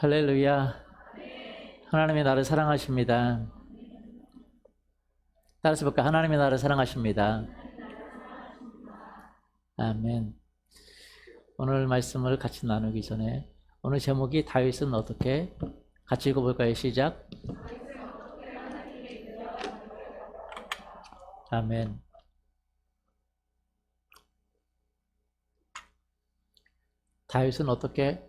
할렐루야. 하나님이 나를 사랑하십니다. 따라서 볼까? 하나님이 나를 사랑하십니다. 아멘. 오늘 말씀을 같이 나누기 전에 오늘 제목이 다윗은 어떻게, 같이 읽어볼까요? 시작. 아멘. 다윗은 어떻게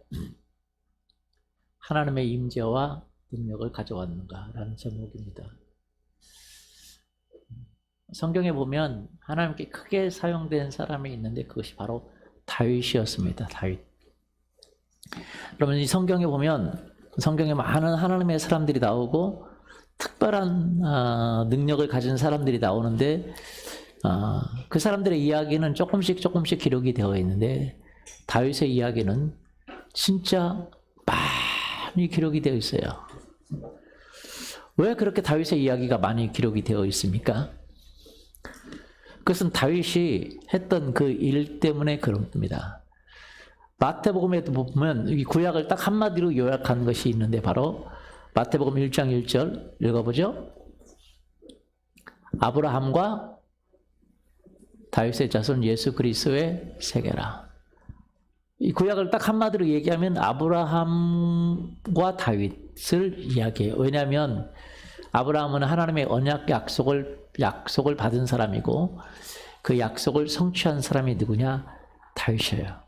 하나님의 임재와 능력을 가져왔는가라는 제목입니다. 성경에 보면 하나님께 크게 사용된 사람이 있는데 그것이 바로 다윗이었습니다. 다윗. 그러면 이 성경에 보면 성경에 많은 하나님의 사람들이 나오고 특별한 능력을 가진 사람들이 나오는데 그 사람들의 이야기는 조금씩 기록이 되어 있는데 다윗의 이야기는 진짜 많이 기록이 되어 있어요. 왜 그렇게 다윗의 이야기가 많이 기록이 되어 있습니까? 그것은 다윗이 했던 그 일 때문에 그렇습니다. 마태복음에도 보면 이 구약을 딱 한마디로 요약한 것이 있는데 바로 마태복음 1장 1절 읽어보죠. 아브라함과 다윗의 자손 예수 그리스도의 세계라. 이 구약을 딱 한마디로 얘기하면 아브라함과 다윗을 이야기해요. 왜냐하면 아브라함은 하나님의 언약 약속을 받은 사람이고 그 약속을 성취한 사람이 누구냐? 다윗이에요.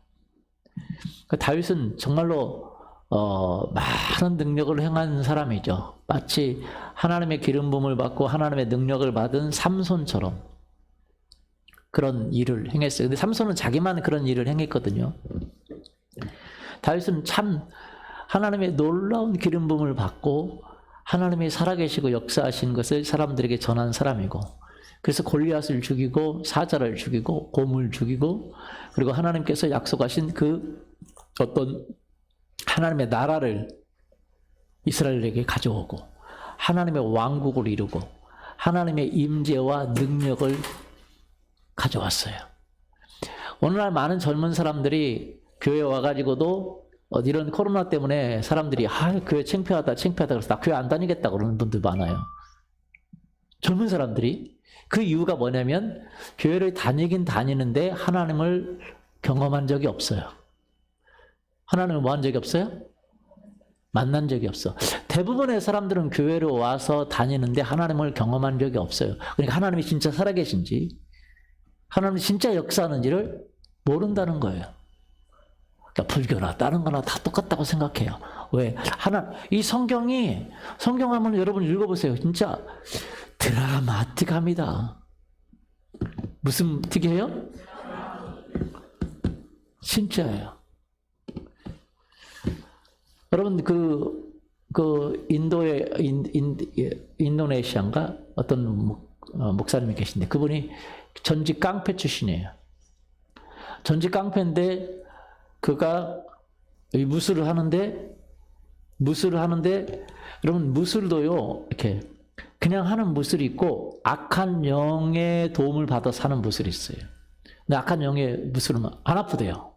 그 다윗은 정말로 많은 능력을 행한 사람이죠. 마치 하나님의 기름 부음을 받고 하나님의 능력을 받은 삼손처럼 그런 일을 행했어요. 근데 삼손은 자기만 그런 일을 행했거든요. 다윗은 참 하나님의 놀라운 기름 부음을 받고 하나님이 살아계시고 역사하신 것을 사람들에게 전한 사람이고, 그래서 골리앗을 죽이고 사자를 죽이고 곰을 죽이고, 그리고 하나님께서 약속하신 그 어떤 하나님의 나라를 이스라엘에게 가져오고 하나님의 왕국을 이루고 하나님의 임재와 능력을 가져왔어요. 오늘날 많은 젊은 사람들이 교회에 와가지고도 이런 코로나 때문에 사람들이 교회 창피하다 그래서 나 교회 안 다니겠다 그러는 분들 많아요. 젊은 사람들이. 그 이유가 뭐냐면 교회를 다니긴 다니는데 하나님을 경험한 적이 없어요. 하나님을 뭐 한 적이 없어요? 만난 적이 없어. 대부분의 사람들은 교회로 와서 다니는데 하나님을 경험한 적이 없어요. 그러니까 하나님이 진짜 살아계신지 하나님이 진짜 역사하는지를 모른다는 거예요. 그러니까 불교나 다른 거나 다 똑같다고 생각해요. 왜? 이 성경 한번 여러분 읽어보세요. 진짜 드라마틱합니다. 무슨 특이해요? 진짜예요. 여러분 인도네시아인가 어떤 목사님이 계신데 그분이 전직 깡패 출신이에요. 전직 깡패인데 그가 무술을 하는데 여러분 무술도요 이렇게 그냥 하는 무술이 있고 악한 영의 도움을 받아서 하는 무술이 있어요. 근데 악한 영의 무술은 안 아프대요.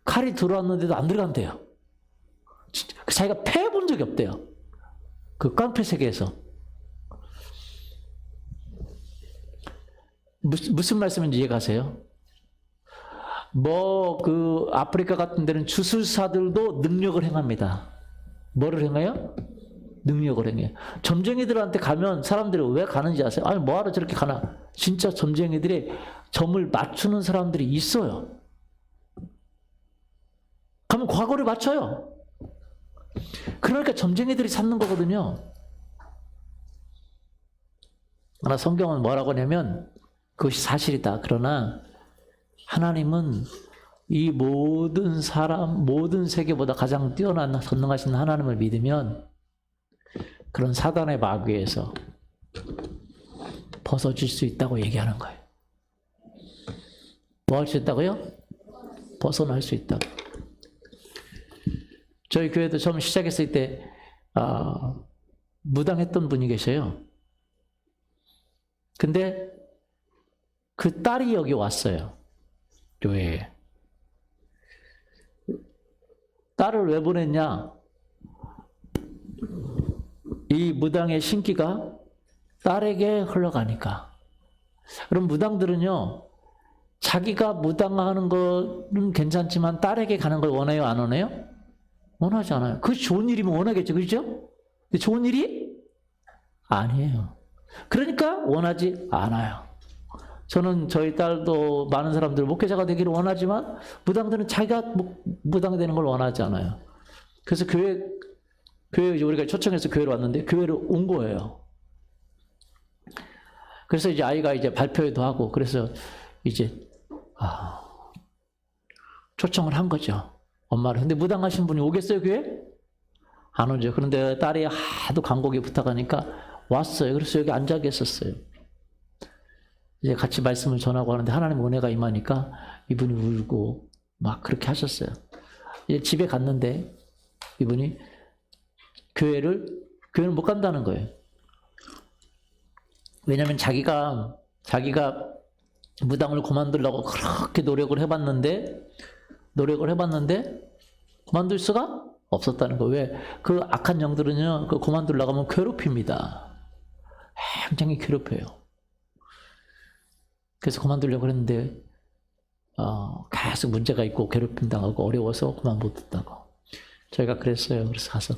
칼이 들어왔는데도 안 들어간대요. 자기가 패해본 적이 없대요. 그 깡패 세계에서. 무슨 말씀인지 이해가세요? 아프리카 같은 데는 주술사들도 능력을 행합니다. 뭐를 행해요? 능력을 행해요. 점쟁이들한테 가면 사람들이 왜 가는지 아세요? 아니, 뭐하러 저렇게 가나? 진짜 점쟁이들이 점을 맞추는 사람들이 있어요. 가면 과거를 맞춰요. 그러니까 점쟁이들이 찾는 거거든요. 그러나 성경은 뭐라고 하냐면 그것이 사실이다. 그러나 하나님은 이 모든 세계보다 가장 뛰어난 전능하신 하나님을 믿으면 그런 사단의 마귀에서 벗어질 수 있다고 얘기하는 거예요. 뭐 할 수 있다고요? 벗어날 수 있다고. 저희 교회도 처음 시작했을 때 무당했던 분이 계셔요. 근데 그 딸이 여기 왔어요. 교회에. 딸을 왜 보냈냐? 이 무당의 신기가 딸에게 흘러가니까. 그럼 무당들은요, 자기가 무당하는 거는 괜찮지만 딸에게 가는 걸 원해요, 안 원해요? 원하지 않아요. 그것이 좋은 일이면 원하겠죠, 그렇죠? 근데 좋은 일이 아니에요. 그러니까 원하지 않아요. 저는 저희 딸도 많은 사람들 목회자가 되기를 원하지만 무당들은 자기가 무당 되는 걸 원하지 않아요. 그래서 교회 이제 우리가 초청해서 교회로 왔는데 교회로 온 거예요. 그래서 이제 아이가 이제 발표회도 하고 그래서 이제 초청을 한 거죠. 엄마를. 근데 무당하신 분이 오겠어요, 교회? 안 오죠. 그런데 딸이 하도 간곡히 부탁하니까 왔어요. 그래서 여기 앉아 계셨어요. 이제 같이 말씀을 전하고 하는데 하나님의 은혜가 임하니까 이분이 울고 막 그렇게 하셨어요. 이제 집에 갔는데 이분이 교회를 못 간다는 거예요. 왜냐하면 자기가 무당을 그만두려고 그렇게 노력을 해봤는데 그만둘 수가 없었다는 거예요. 왜? 그 악한 영들은요, 그 그만두려고 하면 괴롭힙니다. 굉장히 괴롭혀요. 그래서 그만두려고 했는데 계속 문제가 있고 괴롭힘 당하고 어려워서 그만 못 듣다고. 저희가 그랬어요. 그래서 가서.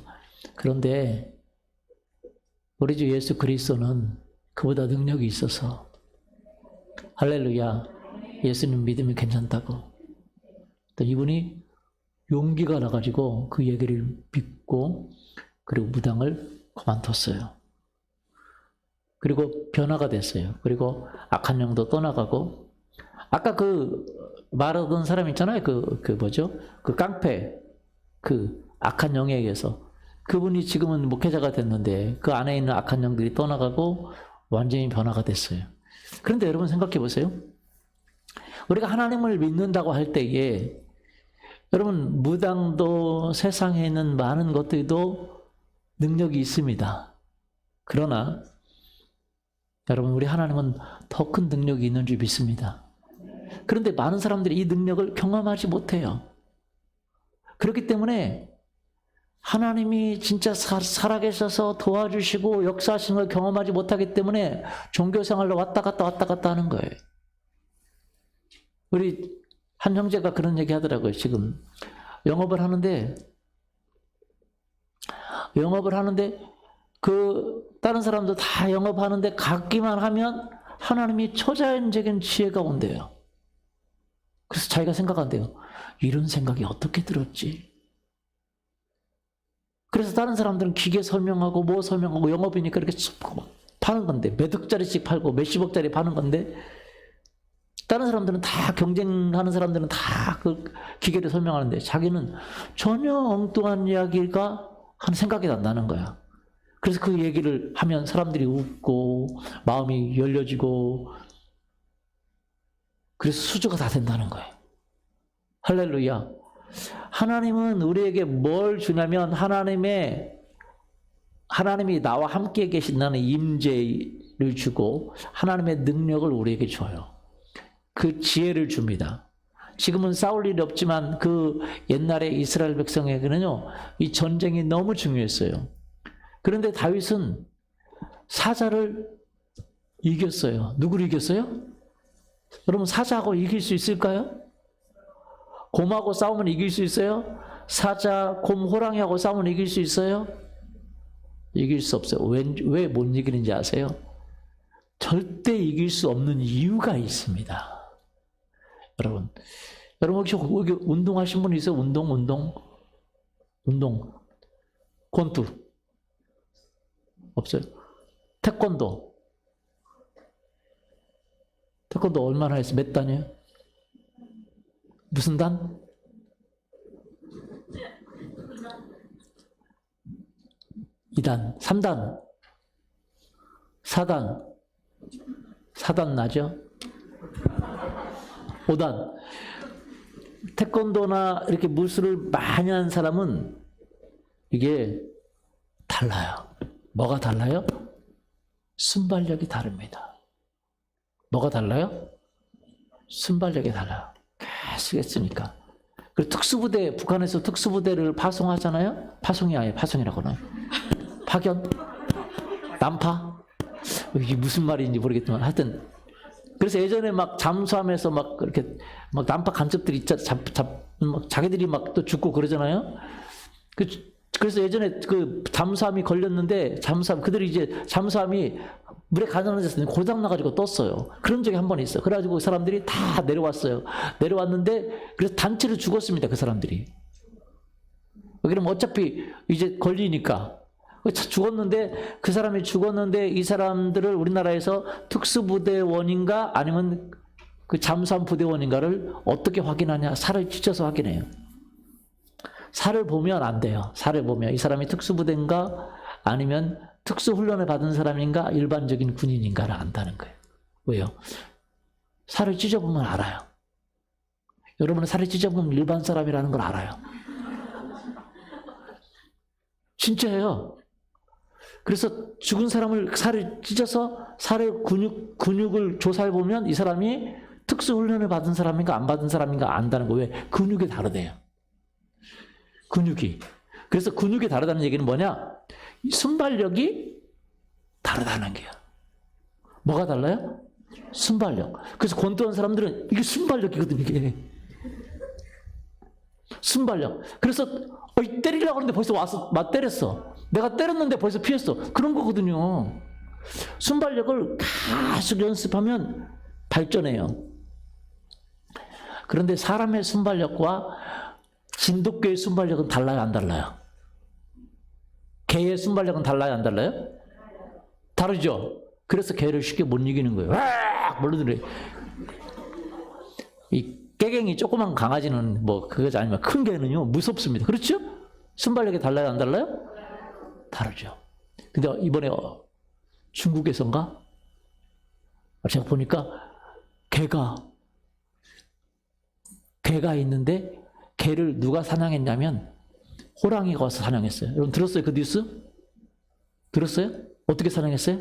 그런데 우리 주 예수 그리스도는 그보다 능력이 있어서 할렐루야, 예수님 믿으면 괜찮다고. 또 이분이 용기가 나가지고 그 얘기를 믿고 그리고 무당을 그만뒀어요. 그리고 변화가 됐어요. 그리고 악한 영도 떠나가고, 아까 그 말하던 사람 있잖아요. 그 깡패, 그 악한 영에 의해서. 그분이 지금은 목회자가 됐는데 그 안에 있는 악한 영들이 떠나가고 완전히 변화가 됐어요. 그런데 여러분 생각해 보세요. 우리가 하나님을 믿는다고 할 때에 여러분 무당도 세상에 있는 많은 것들도 능력이 있습니다. 그러나 여러분 우리 하나님은 더 큰 능력이 있는 줄 믿습니다. 그런데 많은 사람들이 이 능력을 경험하지 못해요. 그렇기 때문에 하나님이 진짜 살아계셔서 도와주시고 역사하시는 걸 경험하지 못하기 때문에 종교생활로 왔다 갔다 하는 거예요. 우리 한 형제가 그런 얘기 하더라고요. 지금 영업을 하는데 그 다른 사람도 다 영업하는데 갖기만 하면 하나님이 초자연적인 지혜가 온대요. 그래서 자기가 생각한대요. 이런 생각이 어떻게 들었지? 그래서 다른 사람들은 기계 설명하고 뭐 설명하고 영업이니까 이렇게 파는 건데 몇 억짜리씩 팔고 몇십억짜리 파는 건데 다른 사람들은 다 경쟁하는 사람들은 다 그 기계를 설명하는데 자기는 전혀 엉뚱한 이야기가 하는 생각이 난다는 거야. 그래서 그 얘기를 하면 사람들이 웃고 마음이 열려지고 그래서 수주가 다 된다는 거예요. 할렐루야. 하나님은 우리에게 뭘 주냐면 하나님이 나와 함께 계신다는 임재를 주고 하나님의 능력을 우리에게 줘요. 그 지혜를 줍니다. 지금은 싸울 일이 없지만 그 옛날에 이스라엘 백성에게는요, 이 전쟁이 너무 중요했어요. 그런데 다윗은 사자를 이겼어요. 누구를 이겼어요? 여러분 사자하고 이길 수 있을까요? 곰하고 싸우면 이길 수 있어요? 사자, 곰, 호랑이하고 싸우면 이길 수 있어요? 이길 수 없어요. 왜 못 이기는지 아세요? 절대 이길 수 없는 이유가 있습니다. 여러분 혹시 여기 운동하신 분 있어요? 운동? 권투 없어요? 태권도 얼마나 했어요? 몇 단이에요? 무슨 단? 2단, 3단, 4단 나죠? 5단. 태권도나 이렇게 무술을 많이 하는 사람은 이게 달라요. 뭐가 달라요? 순발력이 다릅니다. 뭐가 달라요? 순발력이 달라요. 계속 했으니까. 그 특수부대, 북한에서 특수부대를 파송하잖아요. 파송이 아니에요. 파송이라고 하나요? 파견? 난파? 이게 무슨 말인지 모르겠지만 하여튼 그래서 예전에 막 잠수함에서 막 그렇게 막 난파 간첩들이 있자 막 자기들이 막 또 죽고 그러잖아요. 그래서 예전에 그 잠수함이 걸렸는데 그들이 이제 잠수함이 물에 가라앉았더니 고장 나가지고 떴어요. 그런 적이 한 번 있어요. 그래가지고 사람들이 다 내려왔어요. 내려왔는데 그래서 단체로 죽었습니다. 그 사람들이. 그럼 어차피 이제 걸리니까 죽었는데 그 사람이 죽었는데 이 사람들을 우리나라에서 특수부대원인가 아니면 그 잠수함 부대원인가를 어떻게 확인하냐? 살을 찢어서 확인해요. 살을 보면 안 돼요. 살을 보면 이 사람이 특수부대인가 아니면 특수훈련을 받은 사람인가 일반적인 군인인가를 안다는 거예요. 왜요? 살을 찢어보면 알아요. 여러분은 살을 찢어보면 일반 사람이라는 걸 알아요. 진짜예요. 그래서 죽은 사람을 살을 찢어서 살의 근육을 조사해보면 이 사람이 특수훈련을 받은 사람인가 안 받은 사람인가 안다는 거예요. 왜? 근육이 다르대요. 근육이. 그래서 근육이 다르다는 얘기는 뭐냐? 순발력이 다르다는 게요. 뭐가 달라요? 순발력. 그래서 권투한 사람들은 이게 순발력이거든요. 이게. 순발력. 그래서 때리려고 하는데 벌써 와서 때렸어. 내가 때렸는데 벌써 피했어. 그런 거거든요. 순발력을 계속 연습하면 발전해요. 그런데 사람의 순발력과 진돗개의 순발력은 달라요, 안 달라요? 개의 순발력은 달라요, 안 달라요? 다르죠? 그래서 개를 쉽게 못 이기는 거예요. 몰라들어요. 이 깨갱이 조그만 강아지는 뭐 그거지 아니면 큰 개는요 무섭습니다. 그렇죠? 순발력이 달라요, 안 달라요? 다르죠. 근데 이번에 중국에선가 제가 보니까 개가 있는데 개를 누가 사냥했냐면 호랑이가 와서 사냥했어요. 여러분 들었어요? 그 뉴스? 들었어요? 어떻게 사냥했어요?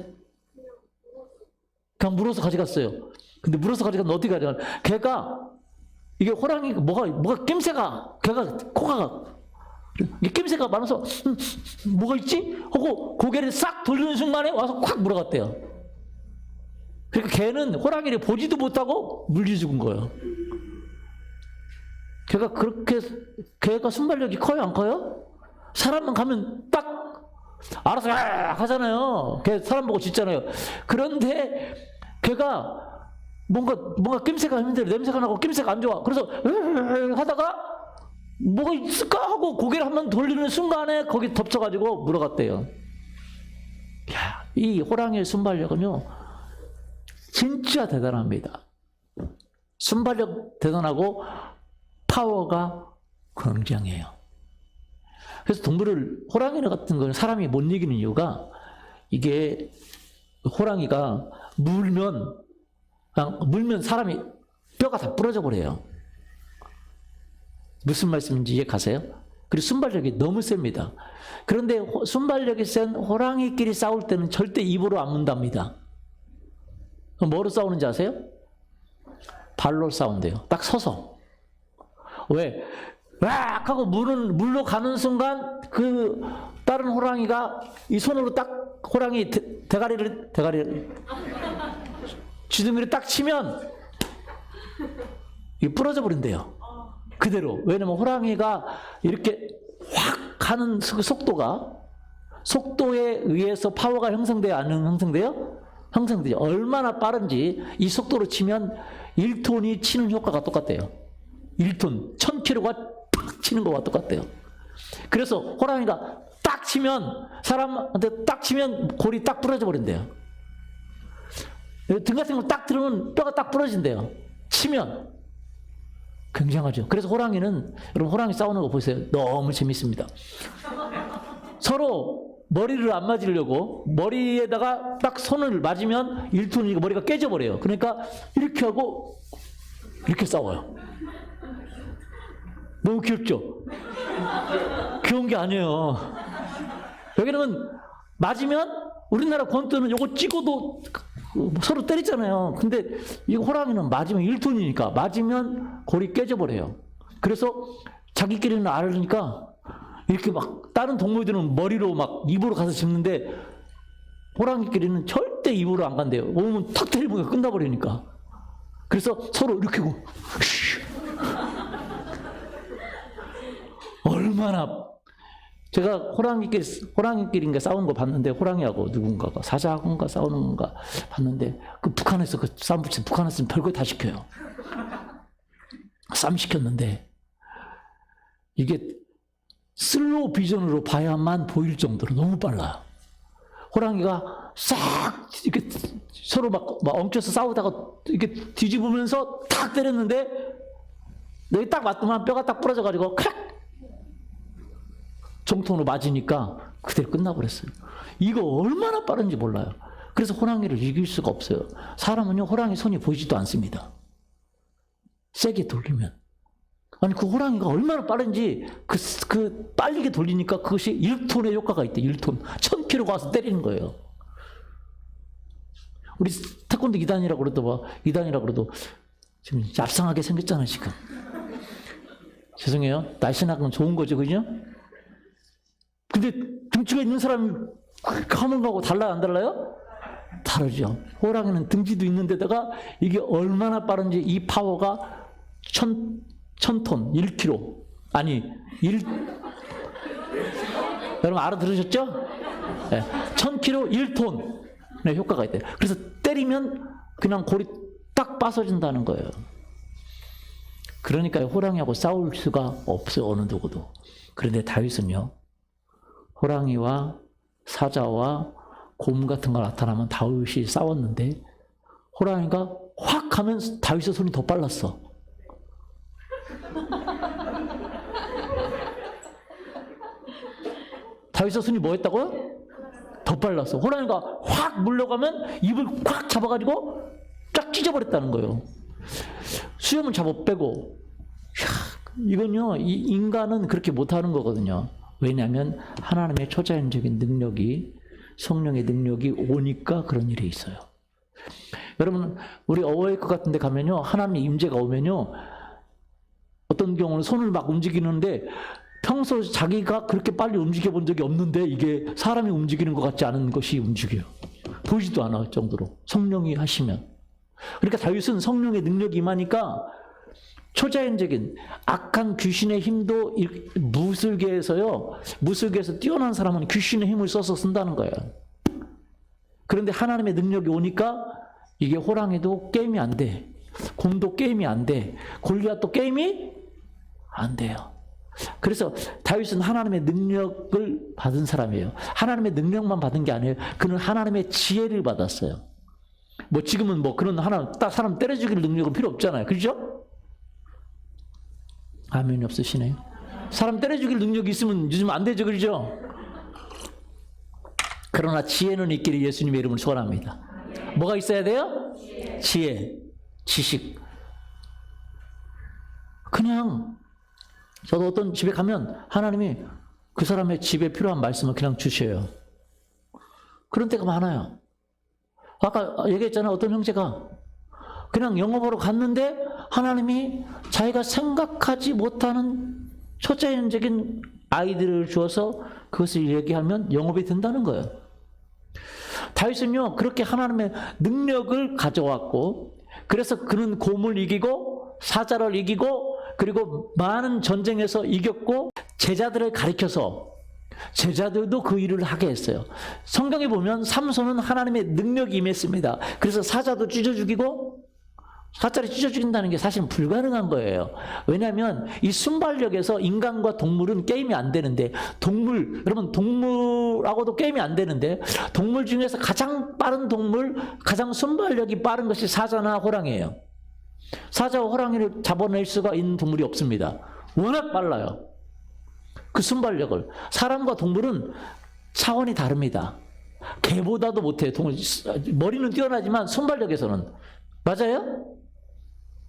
그냥 물어서 가져갔어요. 근데 물어서 가져가면 어떻게 가져가? 개가 이게 호랑이 뭐가 낌새가 개가 코가 이게 낌새가 많아서 뭐가 있지? 하고 고개를 싹 돌리는 순간에 와서 콱 물어갔대요. 그러니까 개는 호랑이를 보지도 못하고 물리 죽은 거예요. 개가 순발력이 커요, 안 커요? 사람만 가면 딱 알아서 하잖아요. 개 사람 보고 짖잖아요. 그런데 개가 뭔가 낌새가 힘들어. 냄새가 나고 낌새가 안 좋아. 그래서 하다가 뭐가 있을까 하고 고개를 한번 돌리는 순간에 거기 덮쳐가지고 물어갔대요. 야, 이 호랑이의 순발력은요 진짜 대단합니다. 순발력 대단하고 파워가 굉장해요. 그래서 호랑이 같은 건 사람이 못 이기는 이유가 이게 호랑이가 물면 사람이 뼈가 다 부러져 버려요. 무슨 말씀인지 이해 가세요? 그리고 순발력이 너무 셉니다. 그런데 순발력이 센 호랑이끼리 싸울 때는 절대 입으로 안 문답니다. 뭐로 싸우는지 아세요? 발로 싸운대요. 딱 서서. 왜? 왁 하고 물로 가는 순간 그 다른 호랑이가 이 손으로 딱 호랑이 대가리를 주둥이를 딱 치면 이게 부러져 버린대요. 그대로. 왜냐면 호랑이가 이렇게 확 하는 그 속도에 의해서 파워가 형성돼요? 안 형성돼요? 형성되죠. 얼마나 빠른지 이 속도로 치면 1톤이 치는 효과가 똑같대요. 1톤, 1000kg가 탁 치는 거와 똑같대요. 그래서 호랑이가 딱 치면 사람한테 딱 치면 골이 딱 부러져 버린대요. 등 같은 거 딱 들으면 뼈가 딱 부러진대요. 치면. 굉장하죠. 그래서 여러분 호랑이 싸우는 거 보세요. 너무 재밌습니다. 서로 머리를 안 맞으려고 머리에다가 딱 손을 맞으면 1톤이니까 머리가 깨져버려요. 그러니까 이렇게 하고 이렇게 싸워요. 너무 귀엽죠? 귀여운 게 아니에요. 여기는 맞으면 우리나라 권투는 요거 찍어도 서로 때리잖아요. 근데 이 호랑이는 맞으면 1톤이니까 맞으면 골이 깨져버려요. 그래서 자기끼리는 알으니까 이렇게 막 다른 동물들은 머리로 막 입으로 가서 짚는데 호랑이끼리는 절대 입으로 안 간대요. 오면 탁 때리면 끝나버리니까. 그래서 서로 이렇게 하고 얼마나 제가 호랑이끼리인가 싸우는 거 봤는데 호랑이하고 누군가가 사자하고인가 싸우는 건가 봤는데 그 북한에서 그 싸움 붙인 북한에서는 별거 다 시켜요. 싸움 시켰는데 이게 슬로우 비전으로 봐야만 보일 정도로 너무 빨라요. 호랑이가 싹 이렇게 서로 막 엉켜서 싸우다가 이렇게 뒤집으면서 탁 때렸는데 여기 딱 맞더만 뼈가 딱 부러져가지고 칵 정통으로 맞으니까 그대로 끝나버렸어요. 이거 얼마나 빠른지 몰라요. 그래서 호랑이를 이길 수가 없어요. 사람은요 호랑이 손이 보이지도 않습니다. 세게 돌리면. 아니 그 호랑이가 얼마나 빠른지 그 빨리게 돌리니까 그것이 1톤의 효과가 있대. 1톤. 1000km가 와서 때리는 거예요. 우리 태권도 2단이라고 그래도 봐. 2단이라고 그래도 지금 얍상하게 생겼잖아 지금. 죄송해요. 날씬한 건 좋은 거죠, 그죠? 근데 등치가 있는 사람이 하는 거하고 달라요, 안 달라요? 다르죠. 호랑이는 등지도 있는데다가 이게 얼마나 빠른지 이 파워가 1000톤, 1kg. 아니, 여러분 알아들으셨죠? 네, 1000kg 1톤의 효과가 있대요. 그래서 때리면 그냥 골이 딱 빠져진다는 거예요. 그러니까 호랑이하고 싸울 수가 없어요, 어느 누구도. 그런데 다윗은요, 호랑이와 사자와 곰 같은 거 나타나면 다윗이 싸웠는데 호랑이가 확 하면 다윗의 손이 더 빨랐어. 다윗의 손이 뭐 했다고요? 더 빨랐어. 호랑이가 확 물려가면 입을 확 잡아가지고 쫙 찢어버렸다는 거예요. 수염을 잡아 빼고. 이건요, 이 인간은 그렇게 못하는 거거든요. 왜냐하면 하나님의 초자연적인 능력이, 성령의 능력이 오니까 그런 일이 있어요. 여러분, 우리 어웨이크 같은 데 가면요, 하나님의 임재가 오면요, 어떤 경우는 손을 막 움직이는데 평소 자기가 그렇게 빨리 움직여 본 적이 없는데 이게 사람이 움직이는 것 같지 않은 것이 움직여요. 보이지도 않을 정도로 성령이 하시면. 그러니까 다윗은 성령의 능력이 임하니까 초자연적인 악한 귀신의 힘도 무술계에서요, 무술계에서 뛰어난 사람은 귀신의 힘을 써서 쓴다는 거예요. 그런데 하나님의 능력이 오니까 이게 호랑이도 게임이 안 돼. 곰도 게임이 안 돼. 골리앗도 게임이 안 돼요. 그래서 다윗은 하나님의 능력을 받은 사람이에요. 하나님의 능력만 받은 게 아니에요. 그는 하나님의 지혜를 받았어요. 뭐 지금은 뭐 그런 사람 때려 죽일 능력은 필요 없잖아요. 그렇죠? 아멘이 없으시네요. 사람 때려 죽일 능력이 있으면 요즘 안 되죠. 그렇죠? 그러나 지혜는 있기를 예수님의 이름을 소원합니다. 뭐가 있어야 돼요? 지혜, 지식. 그냥 저도 어떤 집에 가면 하나님이 그 사람의 집에 필요한 말씀을 그냥 주셔요. 그런 때가 많아요. 아까 얘기했잖아요. 어떤 형제가 그냥 영업하러 갔는데 하나님이 자기가 생각하지 못하는 초자연적인 아이디어를 주어서 그것을 얘기하면 영업이 된다는 거예요. 다윗은요, 그렇게 하나님의 능력을 가져왔고, 그래서 그는 곰을 이기고 사자를 이기고 그리고 많은 전쟁에서 이겼고 제자들을 가리켜서 제자들도 그 일을 하게 했어요. 성경에 보면 삼손은 하나님의 능력이 임했습니다. 그래서 사자도 찢어 죽이고 사자를 찢어 죽인다는 게 사실은 불가능한 거예요. 왜냐하면 이 순발력에서 인간과 동물은 게임이 안 되는데, 여러분 동물하고도 게임이 안 되는데, 동물 중에서 가장 빠른 동물, 가장 순발력이 빠른 것이 사자나 호랑이에요. 사자와 호랑이를 잡아낼 수가 있는 동물이 없습니다. 워낙 빨라요. 그 순발력을. 사람과 동물은 차원이 다릅니다. 개보다도 못해요. 머리는 뛰어나지만 순발력에서는. 맞아요?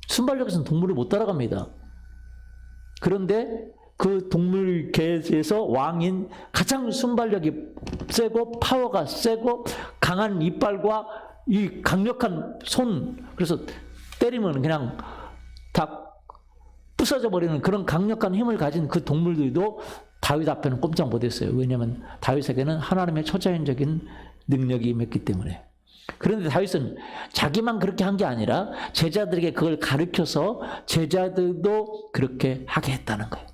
순발력에서는 동물을 못 따라갑니다. 그런데 그 동물계에서 왕인 가장 순발력이 세고 파워가 세고 강한 이빨과 이 강력한 손, 그래서 때리면 그냥 다 부서져 버리는 그런 강력한 힘을 가진 그 동물들도 다윗 앞에는 꼼짝 못했어요. 왜냐하면 다윗에게는 하나님의 초자연적인 능력이 임했기 때문에. 그런데 다윗은 자기만 그렇게 한 게 아니라 제자들에게 그걸 가르쳐서 제자들도 그렇게 하게 했다는 거예요.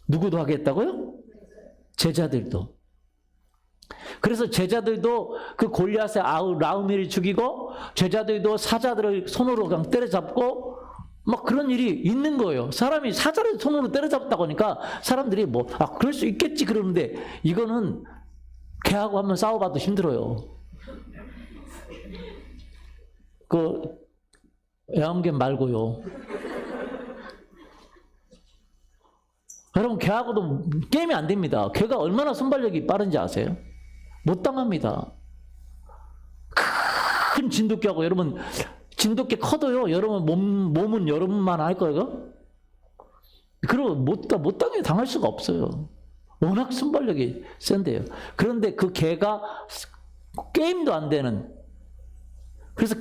누구도 하게 했다고요? 제자들도. 그래서 제자들도 그 골리앗의 라우미를 죽이고 제자들도 사자들을 손으로 그냥 때려잡고 막 그런 일이 있는 거예요. 사람이 사자를 손으로 때려잡았다고 하니까 사람들이 뭐 그럴 수 있겠지 그러는데 이거는 걔하고 한번 싸워봐도 힘들어요. 그 애완견 말고요. 여러분 걔하고도 게임이 안 됩니다. 걔가 얼마나 순발력이 빠른지 아세요? 못 당합니다. 큰 진돗개하고 여러분 진돗개 커도요. 여러분 몸은 여러분만 할 거예요. 그리고 못 당해 당할 수가 없어요. 워낙 순발력이 센데요. 그런데 그 개가 게임도 안 되는. 그래서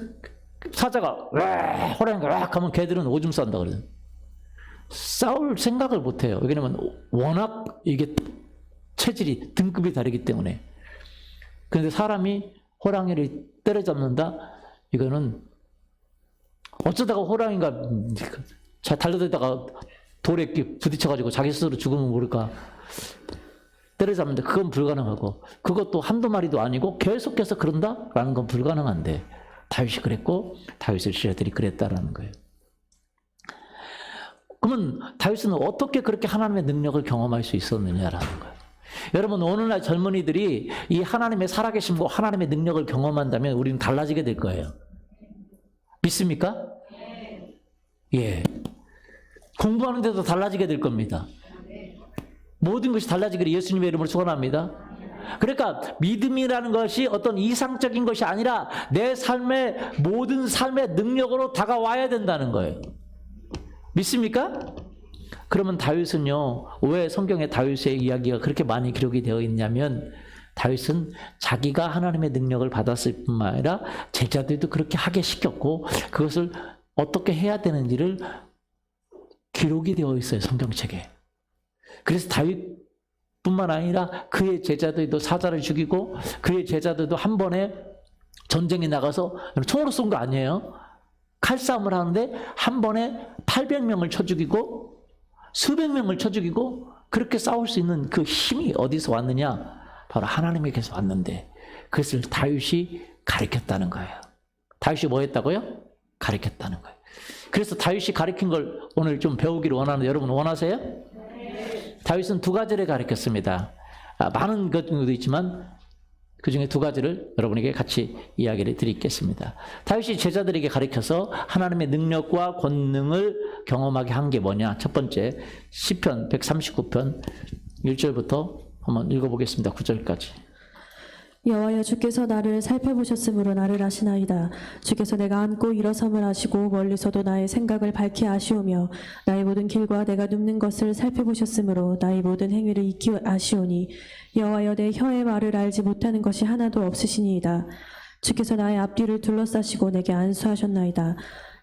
사자가 와 호랑이가 와 하면 개들은 오줌 싼다 그래요. 싸울 생각을 못 해요. 왜냐면 워낙 이게 체질이 등급이 다르기 때문에. 그런데 사람이 호랑이를 때려잡는다? 이거는 어쩌다가 호랑이가 잘 달려들다가 돌에 부딪혀가지고 자기 스스로 죽으면 모를까 때려잡는데 그건 불가능하고 그것도 한두 마리도 아니고 계속해서 그런다라는 건 불가능한데 다윗이 그랬고 다윗의 제자들이 그랬다라는 거예요. 그러면 다윗은 어떻게 그렇게 하나님의 능력을 경험할 수 있었느냐라는 거예요. 여러분 오늘날 젊은이들이 이 하나님의 살아계심과 하나님의 능력을 경험한다면 우리는 달라지게 될 거예요. 믿습니까? 예. 공부하는데도 달라지게 될 겁니다. 모든 것이 달라지기를 예수님의 이름으로 축원합니다. 그러니까 믿음이라는 것이 어떤 이상적인 것이 아니라 내 삶의 모든 삶의 능력으로 다가와야 된다는 거예요. 믿습니까? 그러면 다윗은요, 왜 성경에 다윗의 이야기가 그렇게 많이 기록이 되어 있냐면 다윗은 자기가 하나님의 능력을 받았을 뿐만 아니라 제자들도 그렇게 하게 시켰고 그것을 어떻게 해야 되는지를 기록이 되어 있어요, 성경책에. 그래서 다윗뿐만 아니라 그의 제자들도 사자를 죽이고 그의 제자들도 한 번에 전쟁에 나가서 총으로 쏜 거 아니에요. 칼싸움을 하는데 한 번에 800명을 쳐 죽이고 수백 명을 쳐 죽이고 그렇게 싸울 수 있는 그 힘이 어디서 왔느냐? 바로 하나님에게서 왔는데 그것을 다윗이 가르쳤다는 거예요. 다윗이 뭐 했다고요? 가르쳤다는 거예요. 그래서 다윗이 가르친 걸 오늘 좀 배우기를 원하는데 여러분 원하세요? 다윗은 두 가지를 가르쳤습니다. 많은 것도 있지만 그 중에 두 가지를 여러분에게 같이 이야기를 드리겠습니다. 다윗이 제자들에게 가르쳐서 하나님의 능력과 권능을 경험하게 한 게 뭐냐? 첫 번째, 시편 139편 1절부터 한번 읽어보겠습니다. 9절까지. 여호와여 주께서 나를 살펴보셨으므로 나를 아시나이다. 주께서 내가 앉고 일어섬을 아시고 멀리서도 나의 생각을 밝히 아시오며 나의 모든 길과 내가 눕는 것을 살펴보셨으므로 나의 모든 행위를 익히 아시오니 여호와여 내 혀의 말을 알지 못하는 것이 하나도 없으시니이다. 주께서 나의 앞뒤를 둘러싸시고 내게 안수하셨나이다.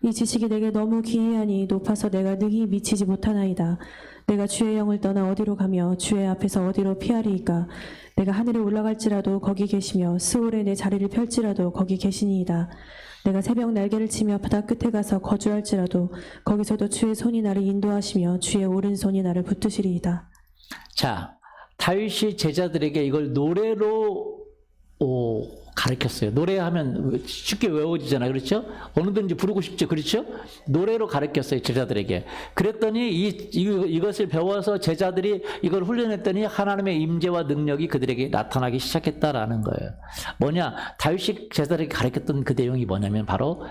이 지식이 내게 너무 기이하니 높아서 내가 능히 미치지 못하나이다. 내가 주의 영을 떠나 어디로 가며 주의 앞에서 어디로 피하리이까. 내가 하늘에 올라갈지라도 거기 계시며 스올에 내 자리를 펼지라도 거기 계시니이다. 내가 새벽 날개를 치며 바다 끝에 가서 거주할지라도 거기서도 주의 손이 나를 인도하시며 주의 오른손이 나를 붙드시리이다. 자, 다윗이 제자들에게 이걸 노래로 가르쳤어요. 노래하면 쉽게 외워지잖아요. 그렇죠? 어느든지 부르고 싶죠. 그렇죠? 노래로 가르쳤어요. 제자들에게. 그랬더니 이것을 배워서 제자들이 이걸 훈련했더니 하나님의 임재와 능력이 그들에게 나타나기 시작했다라는 거예요. 뭐냐? 다윗이 제자들에게 가르쳤던 그 내용이 뭐냐면 바로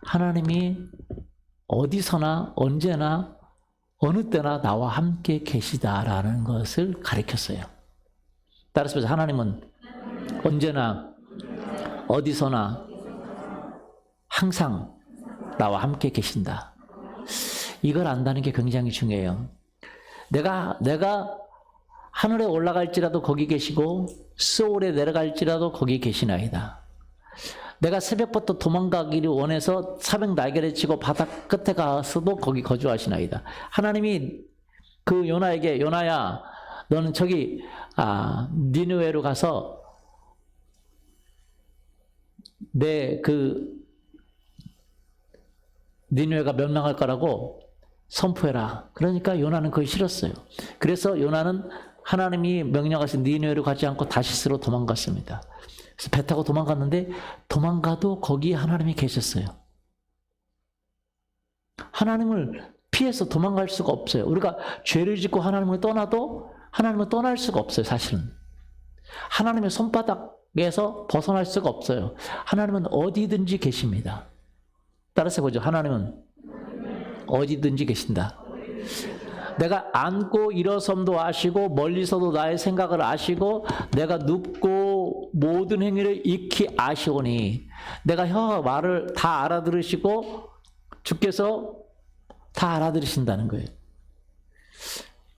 하나님이 어디서나 언제나 어느 때나 나와 함께 계시다라는 것을 가르쳤어요. 따라서 하나님은 언제나 어디서나 항상 나와 함께 계신다. 이걸 안다는 게 굉장히 중요해요. 내가 하늘에 올라갈지라도 거기 계시고 스올에 내려갈지라도 거기 계시나이다. 내가 새벽부터 도망가기를 원해서 사백 날개를 치고 바다 끝에 가서도 거기 거주하시나이다. 하나님이 그 요나에게 요나야 너는 저기 니느웨로 가서 내 니느웨가 멸망할 거라고 선포해라. 그러니까 요나는 그걸 싫었어요. 그래서 요나는 하나님이 명령하신 니느웨로 가지 않고 다시스로 도망갔습니다. 그래서 배 타고 도망갔는데 도망가도 거기 하나님이 계셨어요. 하나님을 피해서 도망갈 수가 없어요. 우리가 죄를 짓고 하나님을 떠나도 하나님을 떠날 수가 없어요. 사실은 하나님의 손바닥에서 벗어날 수가 없어요. 하나님은 어디든지 계십니다. 따라서 보죠. 하나님은 어디든지 계신다. 내가 앉고 일어섬도 아시고 멀리서도 나의 생각을 아시고 내가 눕고 모든 행위를 익히 아시오니 내가 혀 말을 다 알아들으시고 주께서 다 알아들으신다는 거예요.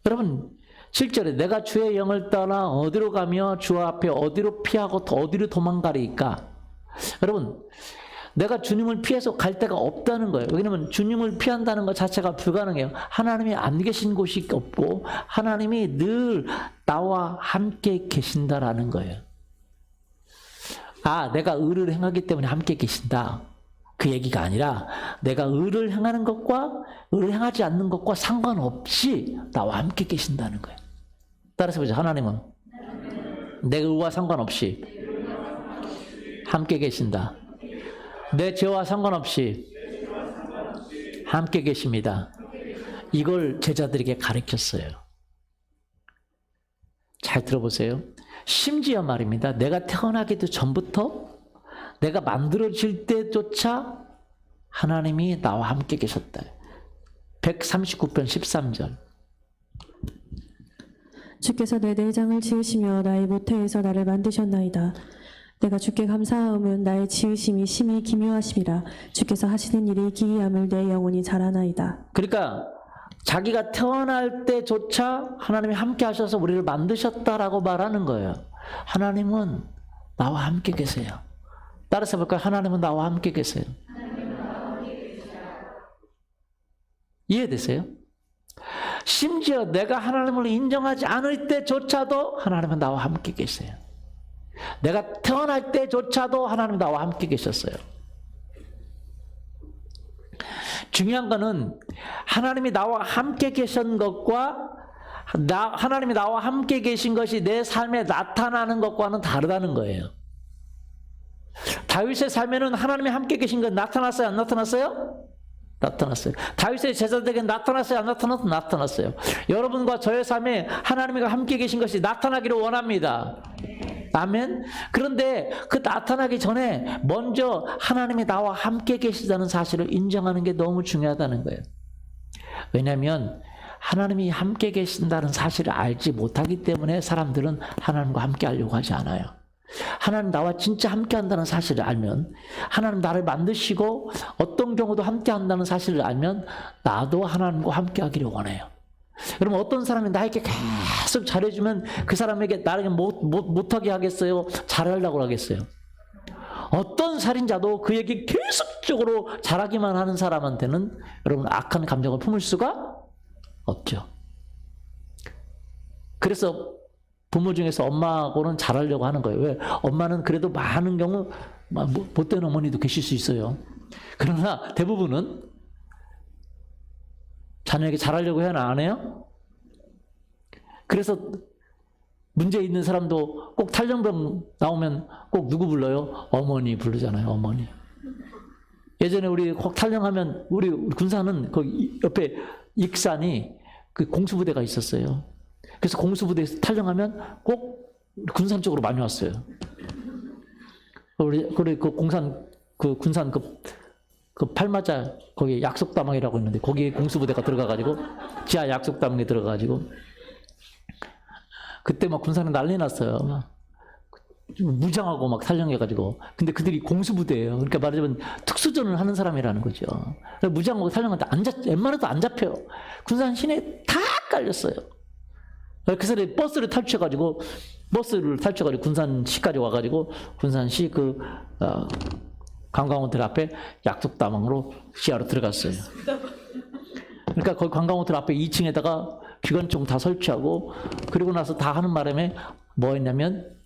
여러분 7절에 내가 주의 영을 떠나 어디로 가며 주 앞에 어디로 피하고 어디로 도망가리까. 여러분 내가 주님을 피해서 갈 데가 없다는 거예요. 왜냐하면 주님을 피한다는 것 자체가 불가능해요. 하나님이 안 계신 곳이 없고 하나님이 늘 나와 함께 계신다라는 거예요. 내가 의를 행하기 때문에 함께 계신다. 그 얘기가 아니라 내가 의를 행하는 것과 의를 행하지 않는 것과 상관없이 나와 함께 계신다는 거예요. 따라서 보죠. 하나님은 내 의와 상관없이 함께 계신다. 내 죄와 상관없이 함께 계십니다. 이걸 제자들에게 가르쳤어요. 잘 들어보세요. 심지어 말입니다. 내가 태어나기도 전부터 내가 만들어질 때조차 하나님이 나와 함께 계셨다. 139편 13절. 주께서 내 내장을 지으시며 나의 모태에서 나를 만드셨나이다. 내가 주께 감사하음은 나의 지으심이 심히 기묘하심이라. 주께서 하시는 일이 기이함을 내 영혼이 잘 아나이다. 그러니까 자기가 태어날 때조차 하나님이 함께 하셔서 우리를 만드셨다라고 말하는 거예요. 하나님은 나와 함께 계세요. 따라서 볼까요? 하나님은 나와 함께 계세요. 이해되세요? 심지어 내가 하나님을 인정하지 않을 때조차도 하나님은 나와 함께 계세요. 내가 태어날 때조차도 하나님 나와 함께 계셨어요. 중요한 거는 하나님이 나와 함께 계신 것과 하나님이 나와 함께 계신 것이 내 삶에 나타나는 것과는 다르다는 거예요. 다윗의 삶에는 하나님이 함께 계신 건 나타났어요? 안 나타났어요? 나타났어요. 다윗의 제자들에게 나타났어요? 안 나타났어요? 나타났어요. 여러분과 저의 삶에 하나님이 함께 계신 것이 나타나기를 원합니다. 아멘. 그런데 그 나타나기 전에 먼저 하나님이 나와 함께 계시다는 사실을 인정하는 게 너무 중요하다는 거예요. 왜냐하면 하나님이 함께 계신다는 사실을 알지 못하기 때문에 사람들은 하나님과 함께 하려고 하지 않아요. 하나님 나와 진짜 함께 한다는 사실을 알면, 하나님 나를 만드시고 어떤 경우도 함께 한다는 사실을 알면 나도 하나님과 함께 하기를 원해요. 여러분, 어떤 사람이 나에게 계속 잘해주면 그 사람에게 나에게 못하게 하겠어요? 잘하려고 하겠어요? 어떤 살인자도 그에게 계속적으로 잘하기만 하는 사람한테는 여러분 악한 감정을 품을 수가 없죠. 그래서 부모 중에서 엄마하고는 잘하려고 하는 거예요. 왜? 엄마는 그래도 많은 경우 못된 어머니도 계실 수 있어요. 그러나 대부분은 자녀에게 잘하려고 해야 안 해요? 그래서 문제 있는 사람도 꼭 탈영병 나오면 꼭 누구 불러요? 어머니 부르잖아요. 어머니. 예전에 우리 꼭 탈영하면 우리 군사는 거기 옆에 익산이 그 공수부대가 있었어요. 그래서 공수부대에서 탈영하면 꼭 군산 쪽으로 많이 왔어요. 우리 그 군산 그 팔마자 거기 약속다방이라고 있는데 거기에 공수부대가 들어가가지고 지하 약속다방에 들어가가지고 그때 막 군산에 난리 났어요. 무장하고 막 탈영해가지고. 근데 그들이 공수부대예요. 그러니까 말하자면 특수전을 하는 사람이라는 거죠. 무장하고 탈영하는데 웬만해도 안 잡혀요. 군산 시내에 다 깔렸어요. 그 사람이 버스를 탈취해가지고 군산시까지 와가지고 군산시 관광호텔 앞에 약속다방으로 시야로 들어갔어요. 그러니까 거기 관광호텔 앞에 2층에다가 기관총 다 설치하고 그리고 나서 다 하는 바람에 뭐 했냐면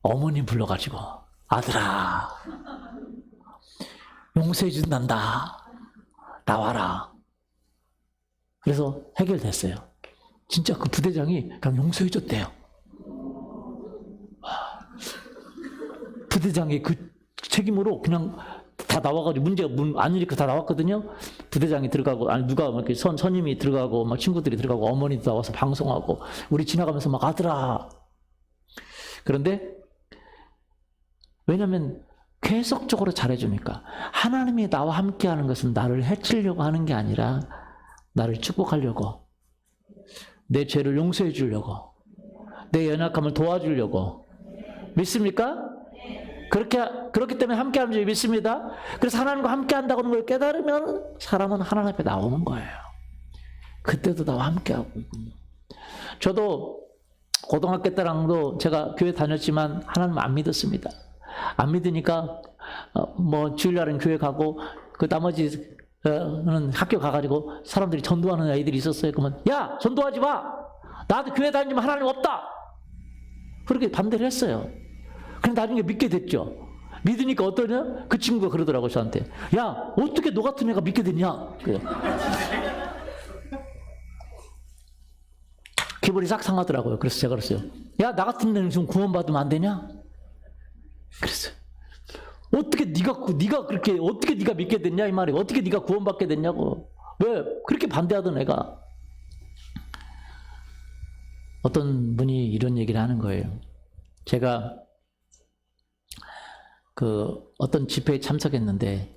어머니 불러가지고 아들아 용서해 준단다. 나와라. 그래서 해결됐어요. 진짜 그 부대장이 그냥 용서해 줬대요. 부대장이 그 책임으로 그냥 다 나와가지고 문제가 문 안 열리고 다 나왔거든요. 부대장이 들어가고 아니 누가 막 이렇게 선임이 들어가고 막 친구들이 들어가고 어머니도 나와서 방송하고 우리 지나가면서 막 아들아. 그런데 왜냐하면 계속적으로 잘해주니까 하나님이 나와 함께하는 것은 나를 해치려고 하는 게 아니라 나를 축복하려고 내 죄를 용서해 주려고 내 연약함을 도와주려고 믿습니까? 그렇기 때문에 함께하는 줄 믿습니다. 그래서 하나님과 함께한다는 걸 깨달으면 사람은 하나님 앞에 나오는 거예요. 그때도 나와 함께하고 있군요. 저도 고등학교 때랑도 제가 교회 다녔지만 하나님 안 믿었습니다. 안 믿으니까 뭐 주일날은 교회 가고 그 나머지는 학교 가가지고 사람들이 전도하는 애들이 있었어요. 그러면 야 전도하지 마. 나도 교회 다니지만 하나님 없다. 그렇게 반대를 했어요. 그럼 나중에 믿게 됐죠. 믿으니까 어떠냐? 그 친구가 그러더라고요 저한테. 야 어떻게 너 같은 애가 믿게 됐냐? 그래요. 기분이 싹 상하더라고요. 그래서 제가 그랬어요. 야 나 같은 애는 좀 구원받으면 안 되냐? 그랬어요. 어떻게 네가 그렇게 어떻게 네가 믿게 됐냐 이 말이에요. 어떻게 네가 구원받게 됐냐고. 왜 그렇게 반대하던 애가. 어떤 분이 이런 얘기를 하는 거예요. 제가 그 어떤 집회에 참석했는데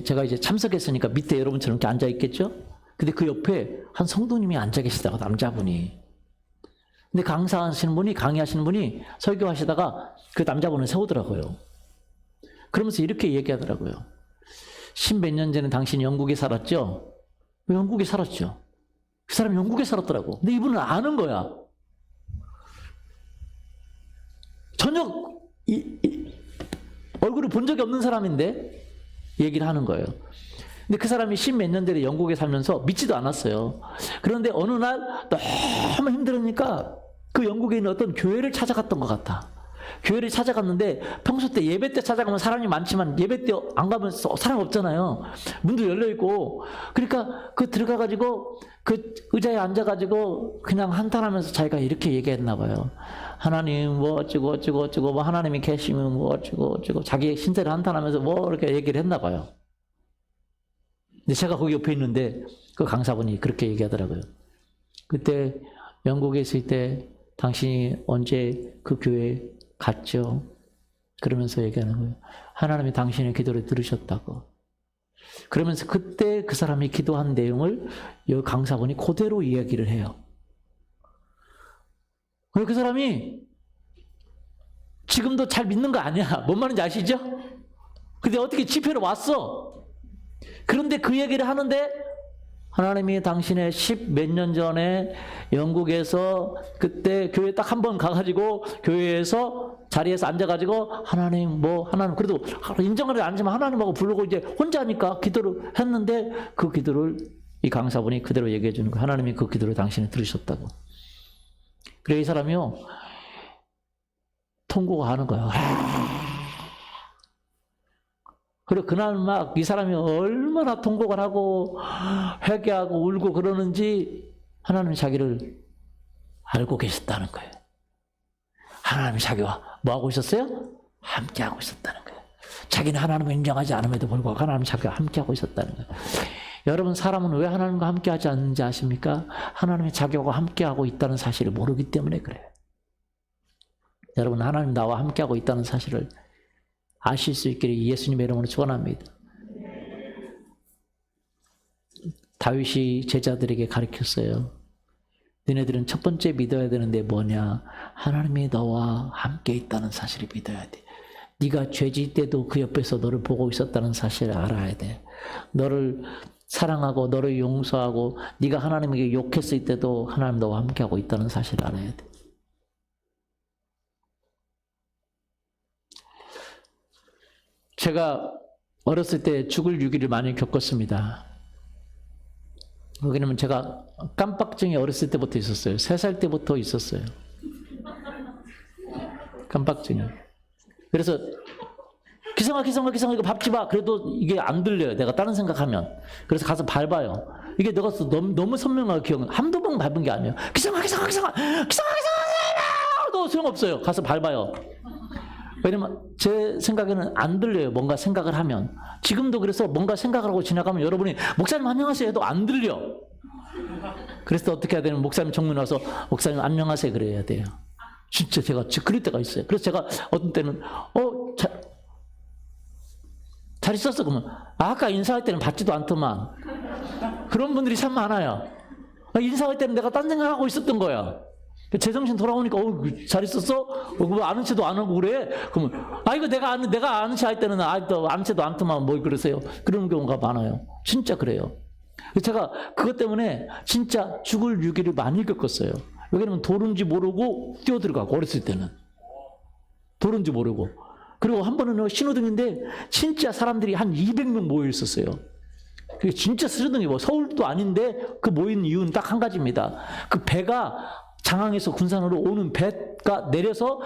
제가 이제 참석했으니까 밑에 여러분처럼 이렇게 앉아 있겠죠? 근데 그 옆에 한 성도님이 앉아 계시다가 남자분이. 근데 강의하시는 분이 설교하시다가 그 남자분을 세우더라고요. 그러면서 이렇게 얘기하더라고요. 10몇 년 전에 당신이 영국에 살았죠? 영국에 살았죠. 그 사람이 영국에 살았더라고. 근데 이분은 아는 거야. 전혀 얼굴을 본 적이 없는 사람인데 얘기를 하는 거예요. 근데 그 사람이 10몇 년 전에 영국에 살면서 믿지도 않았어요. 그런데 어느 날 너무 힘들으니까 그 영국에 있는 어떤 교회를 찾아갔던 것 같아. 교회를 찾아갔는데 평소 때 예배 때 찾아가면 사람이 많지만 예배 때 안 가면 사람 없잖아요. 문도 열려있고. 그러니까 그 들어가가지고 그 의자에 앉아가지고 그냥 한탄하면서 자기가 이렇게 얘기했나 봐요. 하나님 뭐 어쩌고 뭐 하나님이 계시면 뭐 어쩌고 자기 신세를 한탄하면서 뭐 이렇게 얘기를 했나 봐요. 근데 제가 거기 옆에 있는데 그 강사분이 그렇게 얘기하더라고요. 그때 영국에 있을 때 당신이 언제 그 교회에 갔죠? 그러면서 얘기하는 거예요. 하나님이 당신의 기도를 들으셨다고. 그러면서 그때 그 사람이 기도한 내용을 이 강사분이 그대로 이야기를 해요. 그 사람이 지금도 잘 믿는 거 아니야. 뭔 말인지 아시죠? 근데 어떻게 집회로 왔어? 그런데 그 얘기를 하는데 하나님이 당신의 10 몇 년 전에 영국에서 그때 교회 딱 한 번 가가지고 교회에서 자리에서 앉아가지고 하나님 그래도 인정을 안 하지만 하나님하고 부르고 이제 혼자 하니까 기도를 했는데 그 기도를 이 강사분이 그대로 얘기해 주는 거예요. 하나님이 그 기도를 당신이 들으셨다고. 그래 이 사람이요 통곡을 하는 거예요. 그리고 그날 막 이 사람이 얼마나 통곡을 하고 회개하고 울고 그러는지 하나님이 자기를 알고 계셨다는 거예요. 하나님이 자기와 뭐 하고 있었어요? 함께 하고 있었다는 거예요. 자기는 하나님을 인정하지 않음에도 불구하고 하나님이 자기와 함께 하고 있었다는 거예요. 여러분 사람은 왜 하나님과 함께 하지 않는지 아십니까? 하나님이 자기와 함께 하고 있다는 사실을 모르기 때문에 그래요. 여러분 하나님 나와 함께 하고 있다는 사실을 아실 수 있기를 예수님의 이름으로 축원합니다. 다윗이 제자들에게 가르쳤어요. 너네들은 첫 번째 믿어야 되는데 뭐냐? 하나님이 너와 함께 있다는 사실을 믿어야 돼. 네가 죄질 때도 그 옆에서 너를 보고 있었다는 사실을 알아야 돼. 너를 사랑하고 너를 용서하고 네가 하나님에게 욕했을 때도 하나님 너와 함께 하고 있다는 사실을 알아야 돼. 제가 어렸을 때 죽을 위기를 많이 겪었습니다. 왜냐면 제가 깜빡증이 어렸을 때부터 있었어요. 3살 때부터 있었어요. 깜빡증이. 그래서 기성아 이거 밟지 마. 그래도 이게 안 들려요. 내가 다른 생각하면. 그래서 가서 밟아요. 이게 내가 너무 선명하게 기억나. 한두 번 밟은 게 아니에요. 기성아 너 소용없어요. 가서 밟아요. 왜냐면 제 생각에는 안 들려요. 뭔가 생각을 하면. 지금도 그래서 뭔가 생각을 하고 지나가면 여러분이 목사님 안녕하세요 해도 안 들려. 그래서 어떻게 해야 되냐면 목사님 정문 와서 목사님 안녕하세요 그래야 돼요. 진짜 제가 그럴 때가 있어요. 그래서 제가 어떤 때는 잘 있었어 그러면 아까 인사할 때는 받지도 않더만. 그런 분들이 참 많아요. 인사할 때는 내가 딴 생각하고 있었던 거야. 제정신 돌아오니까 잘 있었어? 뭐 아는 체도 안 하고 그래? 그러면 이거 내가 아는 체 할 때는 아는 체도 않더만 뭐 그러세요? 그런 경우가 많아요. 진짜 그래요. 제가 그것 때문에 진짜 죽을 위기를 많이 겪었어요. 왜냐면 도른지 모르고 뛰어들어가고 어렸을 때는 도른지 모르고. 그리고 한 번은 신호등인데 진짜 사람들이 한 200명 모여 있었어요. 그게 진짜 신호등이 뭐 서울도 아닌데 그 모인 이유는 딱 한 가지입니다. 그 배가 장항에서 군산으로 오는 배가 내려서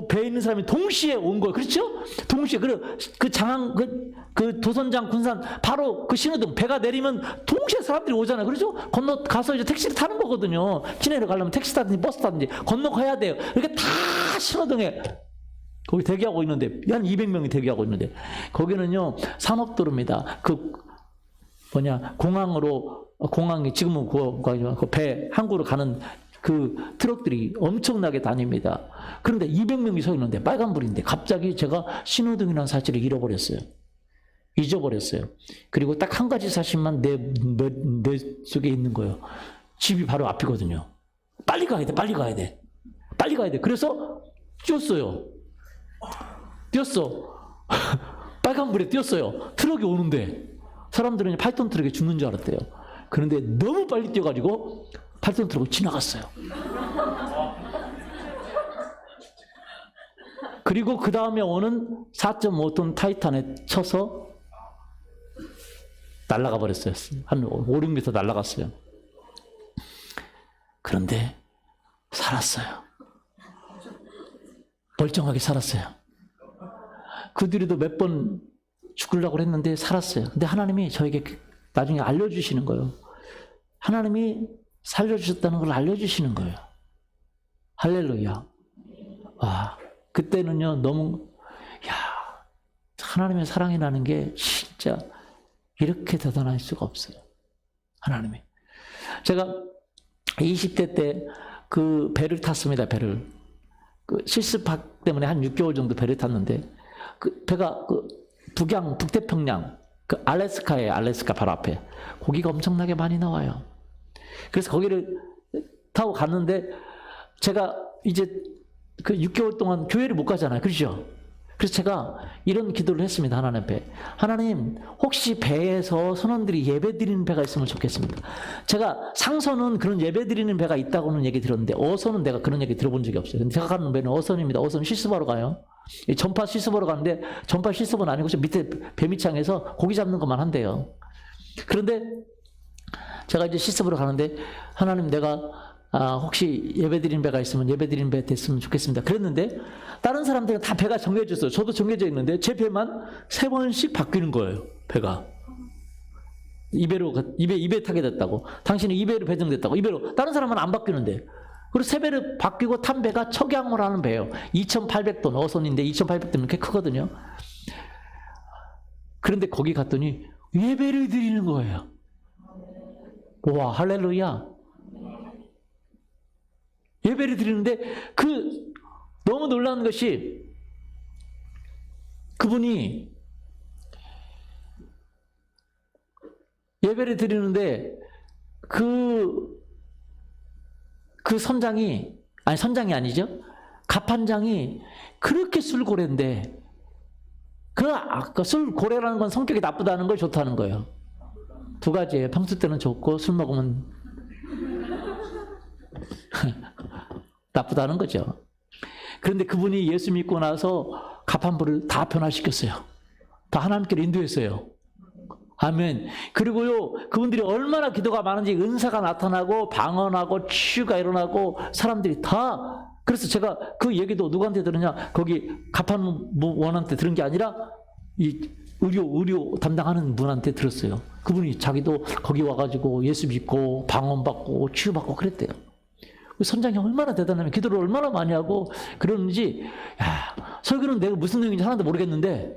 배에 있는 사람이 동시에 온 거예요. 그렇죠? 동시에. 그 장항, 그 도선장 군산 바로 그 신호등 배가 내리면 동시에 사람들이 오잖아요. 그렇죠? 건너가서 이제 택시를 타는 거거든요. 시내로 가려면 택시 타든지 버스 타든지 건너가야 돼요. 이렇게 다 신호등에 거기 대기하고 있는데 한 200명이 대기하고 있는데 거기는요 산업도로입니다. 공항이 지금은 그 배 항구로 가는 그 트럭들이 엄청나게 다닙니다. 그런데 200명이 서 있는데 빨간불인데 갑자기 제가 신호등이라는 사실을 잊어버렸어요. 그리고 딱 한 가지 사실만 내 속에 있는 거예요. 집이 바로 앞이거든요. 빨리 가야 돼. 그래서 뛰었어. 빨간불에 뛰었어요. 트럭이 오는데 사람들은 8톤 트럭에 죽는 줄 알았대요. 그런데 너무 빨리 뛰어가지고 8톤 트럭을 지나갔어요. 그리고 그 다음에 오는 4.5톤 타이탄에 쳐서 날아가 버렸어요. 한 5, 6m 날아갔어요. 그런데 살았어요. 멀쩡하게 살았어요. 그 뒤로도 몇 번 죽으려고 했는데 살았어요. 근데 하나님이 저에게 나중에 알려주시는 거예요. 하나님이 살려주셨다는 걸 알려주시는 거예요. 할렐루야. 와, 그때는요, 너무, 하나님의 사랑이라는 게 진짜 이렇게 대단할 수가 없어요. 하나님이. 제가 20대 때 그 배를 탔습니다, 배를. 실습학 때문에 한 6개월 정도 배를 탔는데, 그 배가 북태평양, 알래스카 바로 앞에. 고기가 엄청나게 많이 나와요. 그래서 거기를 타고 갔는데 제가 이제 그 6개월 동안 교회를 못 가잖아요. 그렇죠? 그래서 제가 이런 기도를 했습니다. 하나님 앞에. 하나님, 혹시 배에서 선원들이 예배 드리는 배가 있으면 좋겠습니다. 제가 상선은 그런 예배 드리는 배가 있다고는 얘기 들었는데 어선은 내가 그런 얘기 들어본 적이 없어요. 근데 제가 가는 배는 어선입니다. 어선 실습하러 가요. 전파 실습하러 가는데 전파 실습은 아니고 저 밑에 배미창에서 고기 잡는 것만 한대요. 그런데 제가 이제 실습으로 가는데 하나님 내가 혹시 예배드리는 배가 있으면 예배드리는 배 됐으면 좋겠습니다. 그랬는데 다른 사람들은 다 배가 정해져 있어요. 저도 정해져 있는데 제 배만 3번씩 바뀌는 거예요. 배가. 2배 타게 됐다고. 당신은 2배로 배정됐다고. 2배로. 다른 사람은 안 바뀌는데. 그리고 3배를 바뀌고 탄 배가 척양호라는 배예요. 2,800톤 어선인데 2,800톤 이렇게 크거든요. 그런데 거기 갔더니 예배를 드리는 거예요. 와, 할렐루야. 예배를 드리는데 너무 놀라운 것이 그분이 예배를 드리는데 그 선장이 갑판장이 그렇게 술고래인데 술고래라는 건 성격이 나쁘다는 걸 좋다는 거예요. 두 가지예요. 평소 때는 좋고 술 먹으면 나쁘다는 거죠. 그런데 그분이 예수 믿고 나서 갑판부를 다 변화시켰어요. 다 하나님께로 인도했어요. 아멘. 그리고요, 그분들이 얼마나 기도가 많은지 은사가 나타나고 방언하고 치유가 일어나고 사람들이 다, 그래서 제가 그 얘기도 누구한테 들었냐, 거기 가판원한테 들은 게 아니라 이 의료 담당하는 분한테 들었어요. 그분이 자기도 거기 와가지고 예수 믿고 방언 받고 치유 받고 그랬대요. 선장이 얼마나 대단하면 기도를 얼마나 많이 하고 그러는지, 야, 설교는 내가 무슨 내용인지 하나도 모르겠는데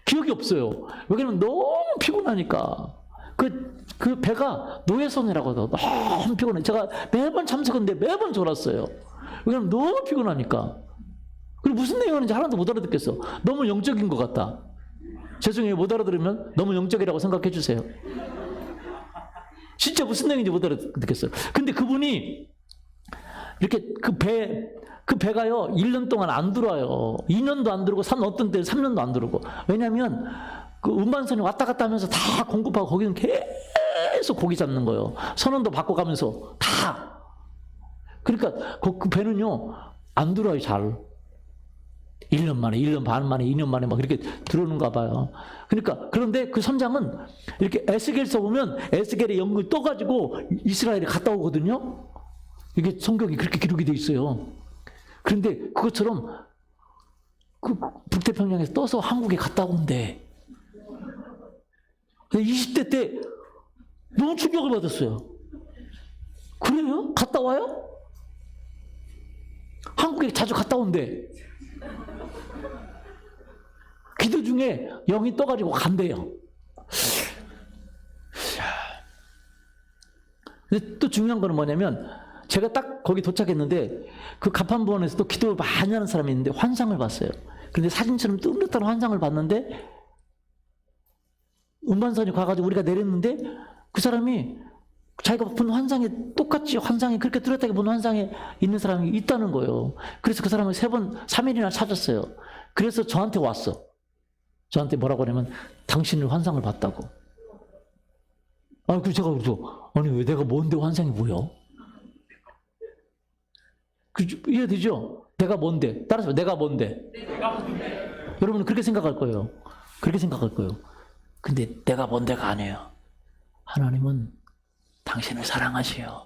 기억이 없어요. 왜냐면 너무 피곤하니까. 그 배가 노예선이라고 해서 너무 피곤해. 제가 매번 참석했는데 매번 졸았어요. 왜냐면 너무 피곤하니까. 그리고 무슨 내용인지 하나도 못 알아듣겠어. 너무 영적인 것 같다. 죄송해요. 못 알아들으면 너무 영적이라고 생각해 주세요. 진짜 무슨 내용인지 못 알아듣겠어요. 근데 그분이 이렇게 그 배가요, 1년 동안 안 들어와요. 2년도 안 들어오고, 어떤 때는 3년도 안 들어오고. 왜냐면, 그 운반선이 왔다 갔다 하면서 다 공급하고, 거기는 계속 고기 잡는 거예요. 선원도 바꿔가면서 다. 그러니까 그 배는요, 안 들어와요, 잘. 1년 만에, 1년 반 만에, 2년 만에 막 이렇게 들어오는가 봐요. 그러니까, 그런데 그 선장은 이렇게 에스겔서 보면 에스겔의 연극을 떠가지고 이스라엘에 갔다 오거든요. 이게 성경이 그렇게 기록이 돼 있어요. 그런데 그것처럼 그 북태평양에서 떠서 한국에 갔다 온대. 20대 때 너무 충격을 받았어요. 그래요? 갔다 와요? 한국에 자주 갔다 온대. 기도 중에 영이 떠가지고 간대요. 근데 또 중요한 거는 뭐냐면, 제가 딱 거기 도착했는데 그 가판부원에서 또 기도를 많이 하는 사람이 있는데 환상을 봤어요. 그런데 사진처럼 뚜렷한 환상을 봤는데 운반선이 가가지고 우리가 내렸는데 그 사람이 자기가 본 환상에 똑같이 환상이 그렇게 뚜렷하게 본 환상에 있는 사람이 있다는 거예요. 그래서 그 사람을 3일이나 찾았어요. 그래서 저한테 왔어. 저한테 뭐라고 하냐면 당신을 환상을 봤다고. 그래서 제가 그래서 아니 왜 내가 뭔데 환상이 보여? 이해되죠? 내가 뭔데? 따라서 내가 뭔데? 여러분은 그렇게 생각할 거예요. 그렇게 생각할 거예요. 근데 내가 뭔데가 아니에요. 하나님은 당신을 사랑하시요.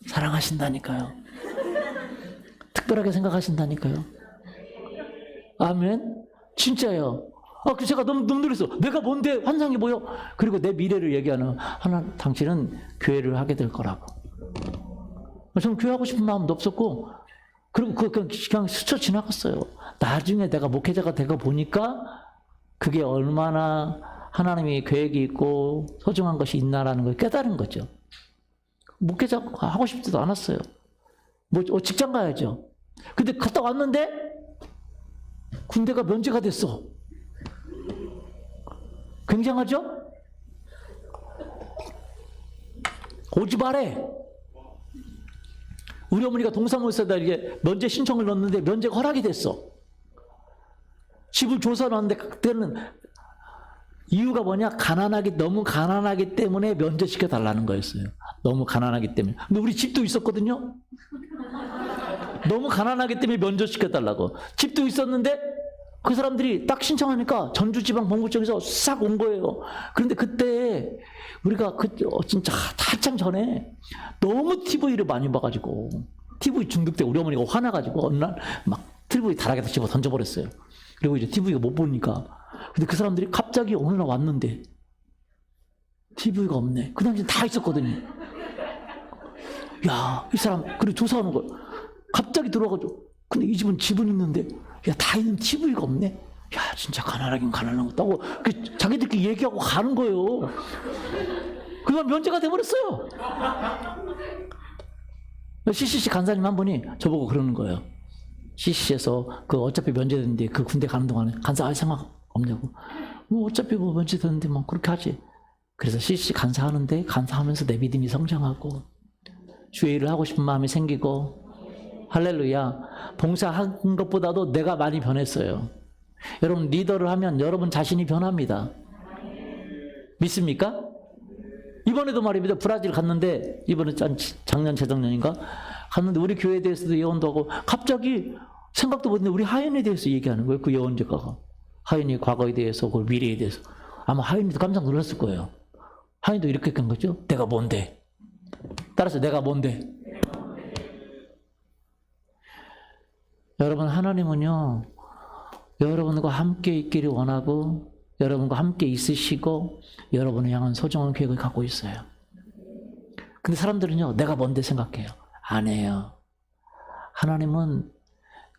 사랑하신다니까요. 특별하게 생각하신다니까요. 아멘. 진짜요. 제가 너무 놀랐어. 내가 뭔데 환상이 보여? 그리고 내 미래를 얘기하는 당신은 교회를 하게 될 거라고. 저는 교회하고 싶은 마음도 없었고, 그리고 그냥 스쳐 지나갔어요. 나중에 내가 목회자가 되고 보니까 그게 얼마나 하나님이 계획이 있고 소중한 것이 있나라는 걸 깨달은 거죠. 목회자 하고 싶지도 않았어요. 직장 가야죠. 근데 갔다 왔는데 군대가 면제가 됐어. 굉장하죠? 오지 말해. 우리 어머니가 동사무소에다 이게 면제 신청을 넣었는데 면제가 허락이 됐어. 집을 조사하는데 그때는 이유가 뭐냐? 너무 가난하기 때문에 면제시켜 달라는 거였어요. 너무 가난하기 때문에. 근데 우리 집도 있었거든요. 너무 가난하기 때문에 면제시켜 달라고. 집도 있었는데 그 사람들이 딱 신청하니까 전주지방본부청에서 싹 온 거예요. 그런데 그때 우리가 진짜 한참 전에 너무 TV를 많이 봐가지고 TV 중독돼 우리 어머니가 화나가지고 어느 날 막 TV 다락에다 집어 던져버렸어요. 그리고 이제 TV가 못 보니까. 근데 그 사람들이 갑자기 어느 날 왔는데 TV가 없네. 그 당시에 다 있었거든요. 야, 이 사람 그리고 조사하는 거 갑자기 들어와가지고 근데 이 집은 있는데 야, 다 있는 TV가 없네. 야, 진짜 가난하긴 가난한 것다고 자기들끼리 얘기하고 가는 거예요. 그건 면제가 돼버렸어요. CCC 간사님 한 분이 저보고 그러는 거예요. CCC에서 어차피 면제됐는데 그 군대 가는 동안에 간사할 생각 없냐고. 어차피 면제됐는데 그렇게 하지. 그래서 CCC 간사하는데 간사하면서 내 믿음이 성장하고 주의 일을 하고 싶은 마음이 생기고 할렐루야. 봉사한 것보다도 내가 많이 변했어요. 여러분 리더를 하면 여러분 자신이 변합니다. 믿습니까? 이번에도 말입니다. 브라질 갔는데 이번에 작년 재작년인가 갔는데 우리 교회에 대해서도 예언도 하고 갑자기 생각도 못했는데 우리 하연에 대해서 얘기하는 거예요. 그 여원 작가가. 하연이 과거에 대해서, 그 미래에 대해서. 아마 하연이도 깜짝 놀랐을 거예요. 하연이도 이렇게 한 거죠. 내가 뭔데? 따라서 내가 뭔데? 여러분, 하나님은요, 여러분과 함께 있기를 원하고, 여러분과 함께 있으시고, 여러분을 향한 소중한 계획을 갖고 있어요. 근데 사람들은요, 내가 뭔데 생각해요. 안 해요. 하나님은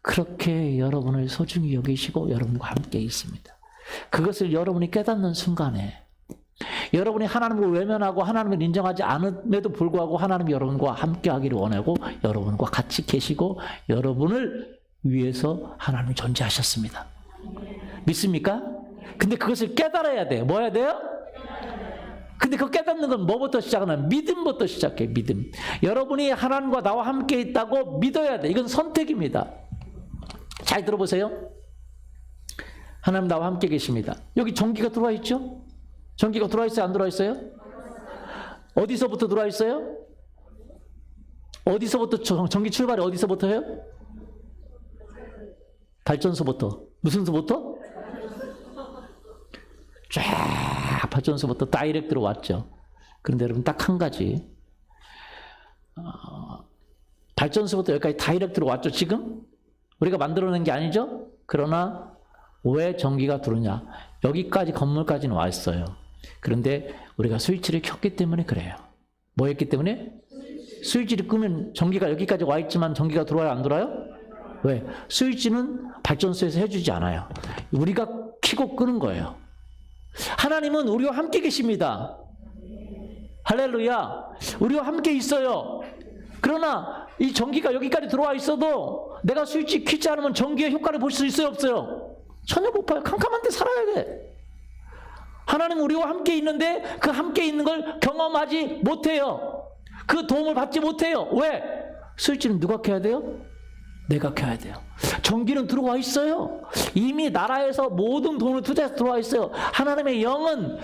그렇게 여러분을 소중히 여기시고 여러분과 함께 있습니다. 그것을 여러분이 깨닫는 순간에 여러분이 하나님을 외면하고 하나님을 인정하지 않음에도 불구하고 하나님이 여러분과 함께 하기를 원하고 여러분과 같이 계시고 여러분을 위해서 하나님이 존재하셨습니다. 믿습니까? 근데 그것을 깨달아야 돼요. 뭐 해야 돼요? 근데 그 깨닫는 건 뭐부터 시작하나? 믿음부터 시작해. 믿음. 여러분이 하나님과 나와 함께 있다고 믿어야 돼. 이건 선택입니다. 잘 들어보세요. 하나님 나와 함께 계십니다. 여기 전기가 들어와 있죠? 전기가 들어와 있어요? 안 들어와 있어요? 어디서부터 들어와 있어요? 어디서부터 전기 출발이 어디서부터 해요? 발전소부터. 무슨 소부터? 쫙 발전소부터 다이렉트로 왔죠. 그런데 여러분 딱 한 가지. 발전소부터 여기까지 다이렉트로 왔죠. 지금? 우리가 만들어낸 게 아니죠? 그러나 왜 전기가 들어오냐? 여기까지 건물까지는 왔어요. 그런데 우리가 스위치를 켰기 때문에 그래요. 뭐 했기 때문에? 스위치를 끄면 전기가 여기까지 와 있지만 전기가 들어와요? 안 들어와요? 왜? 스위치는 발전소에서 해주지 않아요. 우리가 켜고 끄는 거예요. 하나님은 우리와 함께 계십니다. 할렐루야. 우리와 함께 있어요. 그러나 이 전기가 여기까지 들어와 있어도 내가 스위치 켜지 않으면 전기의 효과를 볼 수 있어요? 없어요? 전혀 못 봐요. 캄캄한 데 살아야 돼. 하나님은 우리와 함께 있는데 그 함께 있는 걸 경험하지 못해요. 그 도움을 받지 못해요. 왜? 스위치는 누가 켜야 돼요? 내가 켜야 돼요. 전기는 들어와 있어요. 이미 나라에서 모든 돈을 투자해서 들어와 있어요. 하나님의 영은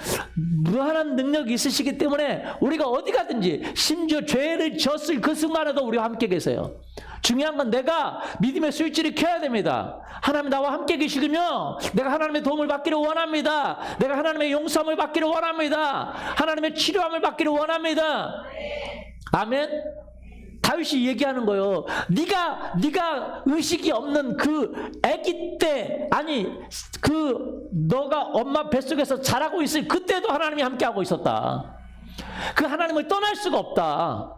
무한한 능력이 있으시기 때문에 우리가 어디 가든지 심지어 죄를 졌을 그 순간에도 우리와 함께 계세요. 중요한 건 내가 믿음의 스위치를 켜야 됩니다. 하나님 나와 함께 계시군요. 내가 하나님의 도움을 받기를 원합니다. 내가 하나님의 용서함을 받기를 원합니다. 하나님의 치료함을 받기를 원합니다. 아멘. 다윗이 얘기하는 거예요. 네가 의식이 없는 그 아기 때, 아니 그 너가 엄마 뱃속에서 자라고 있을 그때도 하나님이 함께하고 있었다. 그 하나님을 떠날 수가 없다.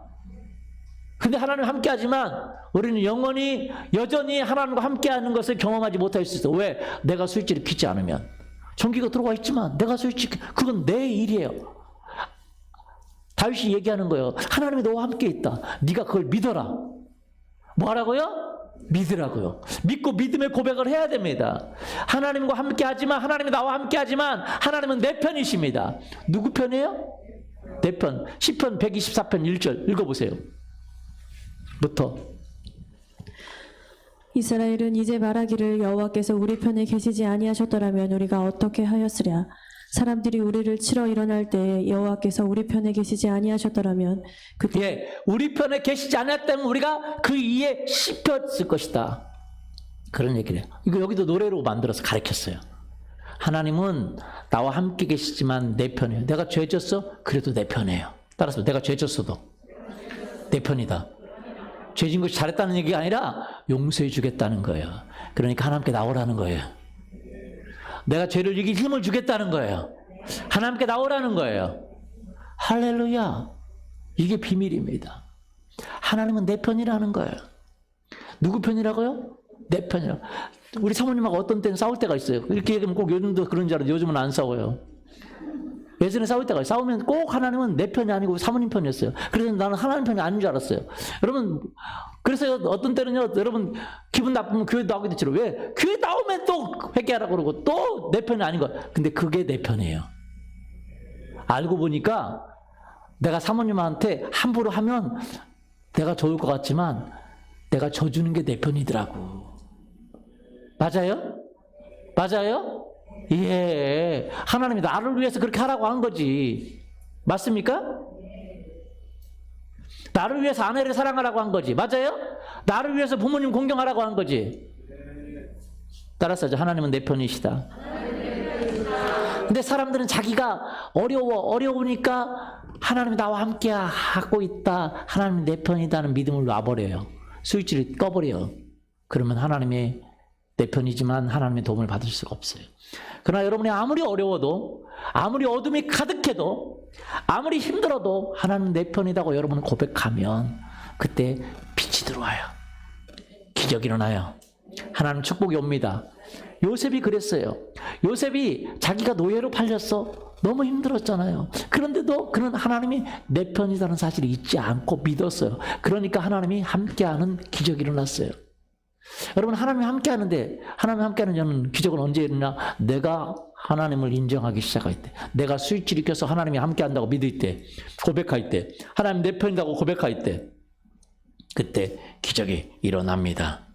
근데 하나님 함께하지만 우리는 영원히 여전히 하나님과 함께하는 것을 경험하지 못할 수 있어. 왜? 내가 스위치를 켜지 않으면. 전기가 들어와 있지만 내가 스위치, 그건 내 일이에요. 다윗이 얘기하는 거예요. 하나님이 너와 함께 있다. 네가 그걸 믿어라. 뭐하라고요? 믿으라고요. 믿고 믿음의 고백을 해야 됩니다. 하나님과 함께 하지만, 하나님이 나와 함께 하지만 하나님은 내 편이십니다. 누구 편이에요? 내 편. 시편 124편 1절 읽어보세요. 부터. 이스라엘은 이제 말하기를 여호와께서 우리 편에 계시지 아니하셨더라면 우리가 어떻게 하였으랴. 사람들이 우리를 치러 일어날 때 여호와께서 우리 편에 계시지 아니하셨더라면 그때 예, 우리 편에 계시지 않았다면 우리가 그 이에 씹혔을 것이다. 그런 얘기를 해요. 이거 여기도 노래로 만들어서 가르쳤어요. 하나님은 나와 함께 계시지만 내 편이에요. 내가 죄 졌어? 그래도 내 편이에요. 따라서 내가 죄 졌어도 내 편이다. 죄진 것이 잘했다는 얘기가 아니라 용서해 주겠다는 거예요. 그러니까 하나님께 나오라는 거예요. 내가 죄를 이길 힘을 주겠다는 거예요. 하나님께 나오라는 거예요. 할렐루야. 이게 비밀입니다. 하나님은 내 편이라는 거예요. 누구 편이라고요? 내 편이라고. 우리 사모님하고 어떤 때는 싸울 때가 있어요. 이렇게 얘기하면 꼭 요즘도 그런 줄 알아요. 요즘은 안 싸워요. 예전에 싸울 때가 있어요. 싸우면 꼭 하나님은 내 편이 아니고 사모님 편이었어요. 그래서 나는 하나님 편이 아닌 줄 알았어요. 여러분, 그래서 어떤 때는요, 여러분 기분 나쁘면 교회 나오기도 싫어. 왜? 교회 나오면 또 회개하라고 그러고 또 내 편이 아닌 거야. 근데 그게 내 편이에요. 알고 보니까 내가 사모님한테 함부로 하면 내가 좋을 것 같지만 내가 져주는 게 내 편이더라고. 맞아요? 맞아요? 예. 하나님이 나를 위해서 그렇게 하라고 한 거지. 맞습니까? 나를 위해서 아내를 사랑하라고 한 거지. 맞아요? 나를 위해서 부모님 공경하라고 한 거지. 따라서 하죠. 하나님은 내 편이시다. 근데 사람들은 자기가 어려우니까 하나님이 나와 함께 하고 있다. 하나님이 내 편이다는 믿음을 놔버려요. 스위치를 꺼버려요. 그러면 하나님의 내 편이지만 하나님의 도움을 받을 수가 없어요. 그러나 여러분이 아무리 어려워도, 아무리 어둠이 가득해도, 아무리 힘들어도 하나님 내 편이라고 여러분은 고백하면 그때 빛이 들어와요. 기적이 일어나요. 하나님 축복이 옵니다. 요셉이 그랬어요. 요셉이 자기가 노예로 팔렸어. 너무 힘들었잖아요. 그런데도 그는 하나님이 내 편이라는 사실을 잊지 않고 믿었어요. 그러니까 하나님이 함께하는 기적이 일어났어요. 여러분, 하나님이 함께하는데, 하나님이 함께하는 기적은 언제 일어나? 내가 하나님을 인정하기 시작할 때, 내가 스위치를 켜서 하나님이 함께한다고 믿을 때, 고백할 때, 하나님 내 편이라고 고백할 때, 그때 기적이 일어납니다.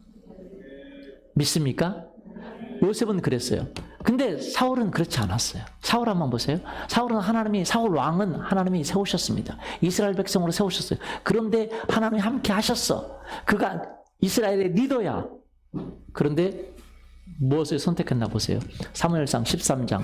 믿습니까? 요셉은 그랬어요. 근데 사울은 그렇지 않았어요. 사울 한번 보세요. 사울 왕은 하나님이 세우셨습니다. 이스라엘 백성으로 세우셨어요. 그런데 하나님이 함께 하셨어. 그가 이스라엘의 리더야. 그런데 무엇을 선택했나 보세요. 사무엘상 13장.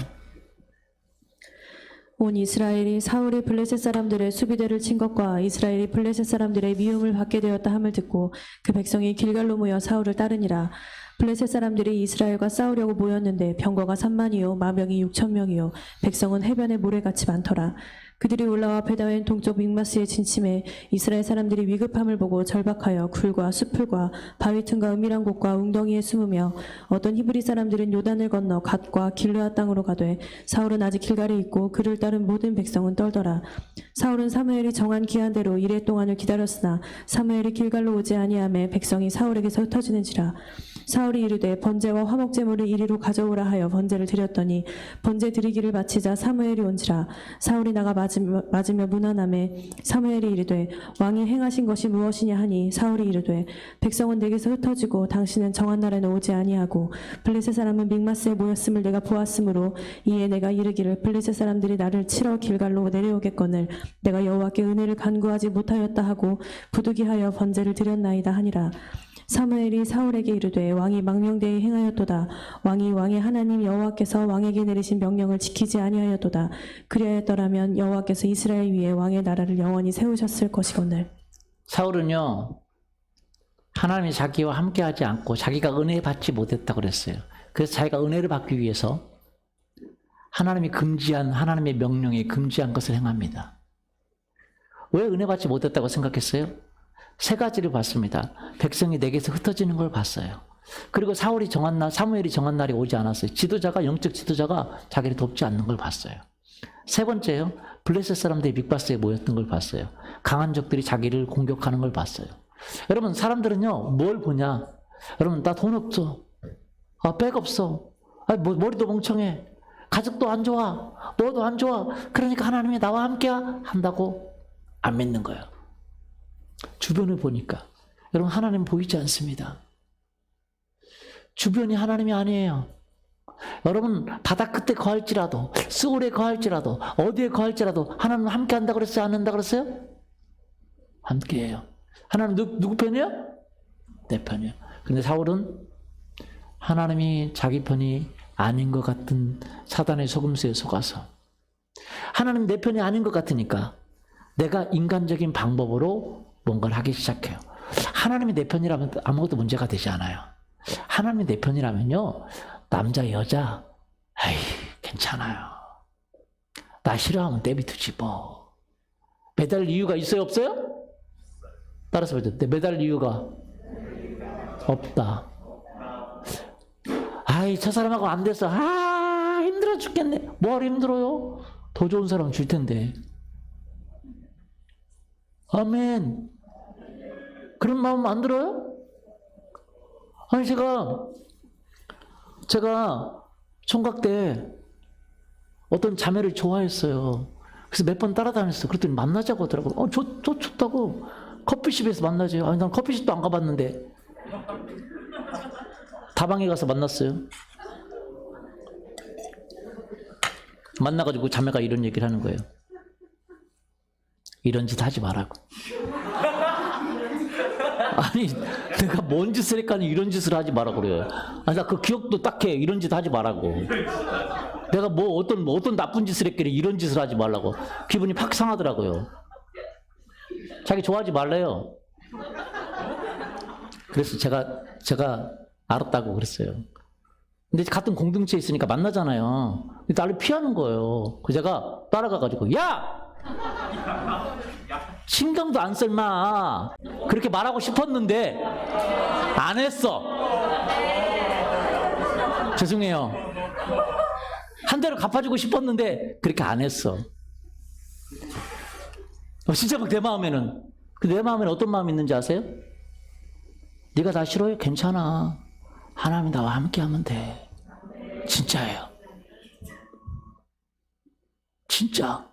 온 이스라엘이 사울이 블레셋 사람들의 수비대를 친 것과 이스라엘이 블레셋 사람들의 미움을 받게 되었다 함을 듣고 그 백성이 길갈로 모여 사울을 따르니라. 블레셋 사람들이 이스라엘과 싸우려고 모였는데 병거가 3만이요 마병이 6,000명이요 백성은 해변에 모래같이 많더라. 그들이 올라와 베다웬 동쪽 믹마스에 진침해 이스라엘 사람들이 위급함을 보고 절박하여 굴과 수풀과 바위 틈과 은밀한 곳과 웅덩이에 숨으며 어떤 히브리 사람들은 요단을 건너 갓과 길르앗 땅으로 가되 사울은 아직 길갈에 있고 그를 따른 모든 백성은 떨더라. 사울은 사무엘이 정한 기한대로 이레 동안을 기다렸으나 사무엘이 길갈로 오지 아니하매 백성이 사울에게서 흩어지는지라. 사울이 이르되 번제와 화목제물을 이리로 가져오라 하여 번제를 드렸더니 번제 드리기를 마치자 사무엘이 온지라. 사울이 나가 맞으며 문안하매 사무엘이 이르되 왕이 행하신 것이 무엇이냐 하니 사울이 이르되 백성은 내게서 흩어지고 당신은 정한 날에는 오지 아니하고 블레셋 사람은 믹마스에 모였음을 내가 보았으므로 이에 내가 이르기를 블레셋 사람들이 나를 치러 길갈로 내려오겠거늘 내가 여호와께 은혜를 간구하지 못하였다 하고 부득이하여 번제를 드렸나이다 하니라. 사무엘이 사울에게 이르되 왕이 망명되이 행하였도다. 왕이 왕의 하나님 여호와께서 왕에게 내리신 명령을 지키지 아니하였도다. 그리하였더라면 여호와께서 이스라엘 위에 왕의 나라를 영원히 세우셨을 것이거늘. 사울은요, 하나님이 자기와 함께하지 않고 자기가 은혜 받지 못했다고 그랬어요. 그래서 자기가 은혜를 받기 위해서 하나님이 금지한, 하나님의 명령에 금지한 것을 행합니다. 왜 은혜 받지 못했다고 생각했어요? 세 가지를 봤습니다. 백성이 내게서 흩어지는 걸 봤어요. 그리고 사무엘이 정한 날이 오지 않았어요. 영적 지도자가 자기를 돕지 않는 걸 봤어요. 세 번째요, 블레셋 사람들이 믹마스에 모였던 걸 봤어요. 강한 적들이 자기를 공격하는 걸 봤어요. 여러분, 사람들은요, 뭘 보냐? 여러분, 나 돈 없어. 백 없어. 머리도 멍청해. 가족도 안 좋아. 너도 안 좋아. 그러니까 하나님이 나와 함께 한다고 안 믿는 거예요. 주변을 보니까 여러분, 하나님 보이지 않습니다. 주변이 하나님이 아니에요. 여러분, 바다 끝에 거할지라도, 스올에 거할지라도, 어디에 거할지라도 하나님 함께 한다고 그랬어요? 안 한다고 그랬어요? 함께해요. 하나님 누구 편이에요? 내 편이에요. 근데 사울은 하나님이 자기 편이 아닌 것 같은 사단의 속임수에 속아서 하나님 내 편이 아닌 것 같으니까 내가 인간적인 방법으로 뭔가를 하기 시작해요. 하나님이 내 편이라면 아무것도 문제가 되지 않아요. 하나님이 내 편이라면요, 남자 여자 에이 괜찮아요. 나 싫어하면 내비두지 뭐. 매달 이유가 있어요, 없어요? 따라서 보죠. 매달 이유가 없다. 아이, 저 사람하고 안 됐어. 힘들어 죽겠네. 뭐하러 힘들어요? 더 좋은 사람 줄 텐데. 아멘. 그런 마음 안 들어요? 아니, 제가 총각 때 어떤 자매를 좋아했어요. 그래서 몇 번 따라다녔어. 그랬더니 만나자고 하더라고. 좋다고. 커피숍에서 만나죠. 아니, 난 커피숍도 안 가봤는데. 다방에 가서 만났어요. 만나가지고 자매가 이런 얘기를 하는 거예요. 이런 짓 하지 말라고. 아니, 내가 뭔 짓을 했까니 이런 짓을 하지 마라 그래요. 아니, 나 그 기억도 딱해. 이런 짓 하지 말라고. 내가 뭐 어떤 나쁜 짓을 했길래 이런 짓을 하지 말라고. 기분이 팍 상하더라고요. 자기 좋아하지 말래요. 그래서 제가 알았다고 그랬어요. 근데 같은 공동체에 있으니까 만나잖아요. 근데 나를 피하는 거예요. 그래서 제가 따라가가지고, 야! 신경도 안 쓸 마. 그렇게 말하고 싶었는데 안 했어. 죄송해요. 한 대로 갚아주고 싶었는데 그렇게 안 했어. 진짜 막 내 마음에는, 내 마음에는 어떤 마음이 있는지 아세요? 네가 나 싫어해? 괜찮아. 하나님이 나와 함께 하면 돼. 진짜예요. 진짜.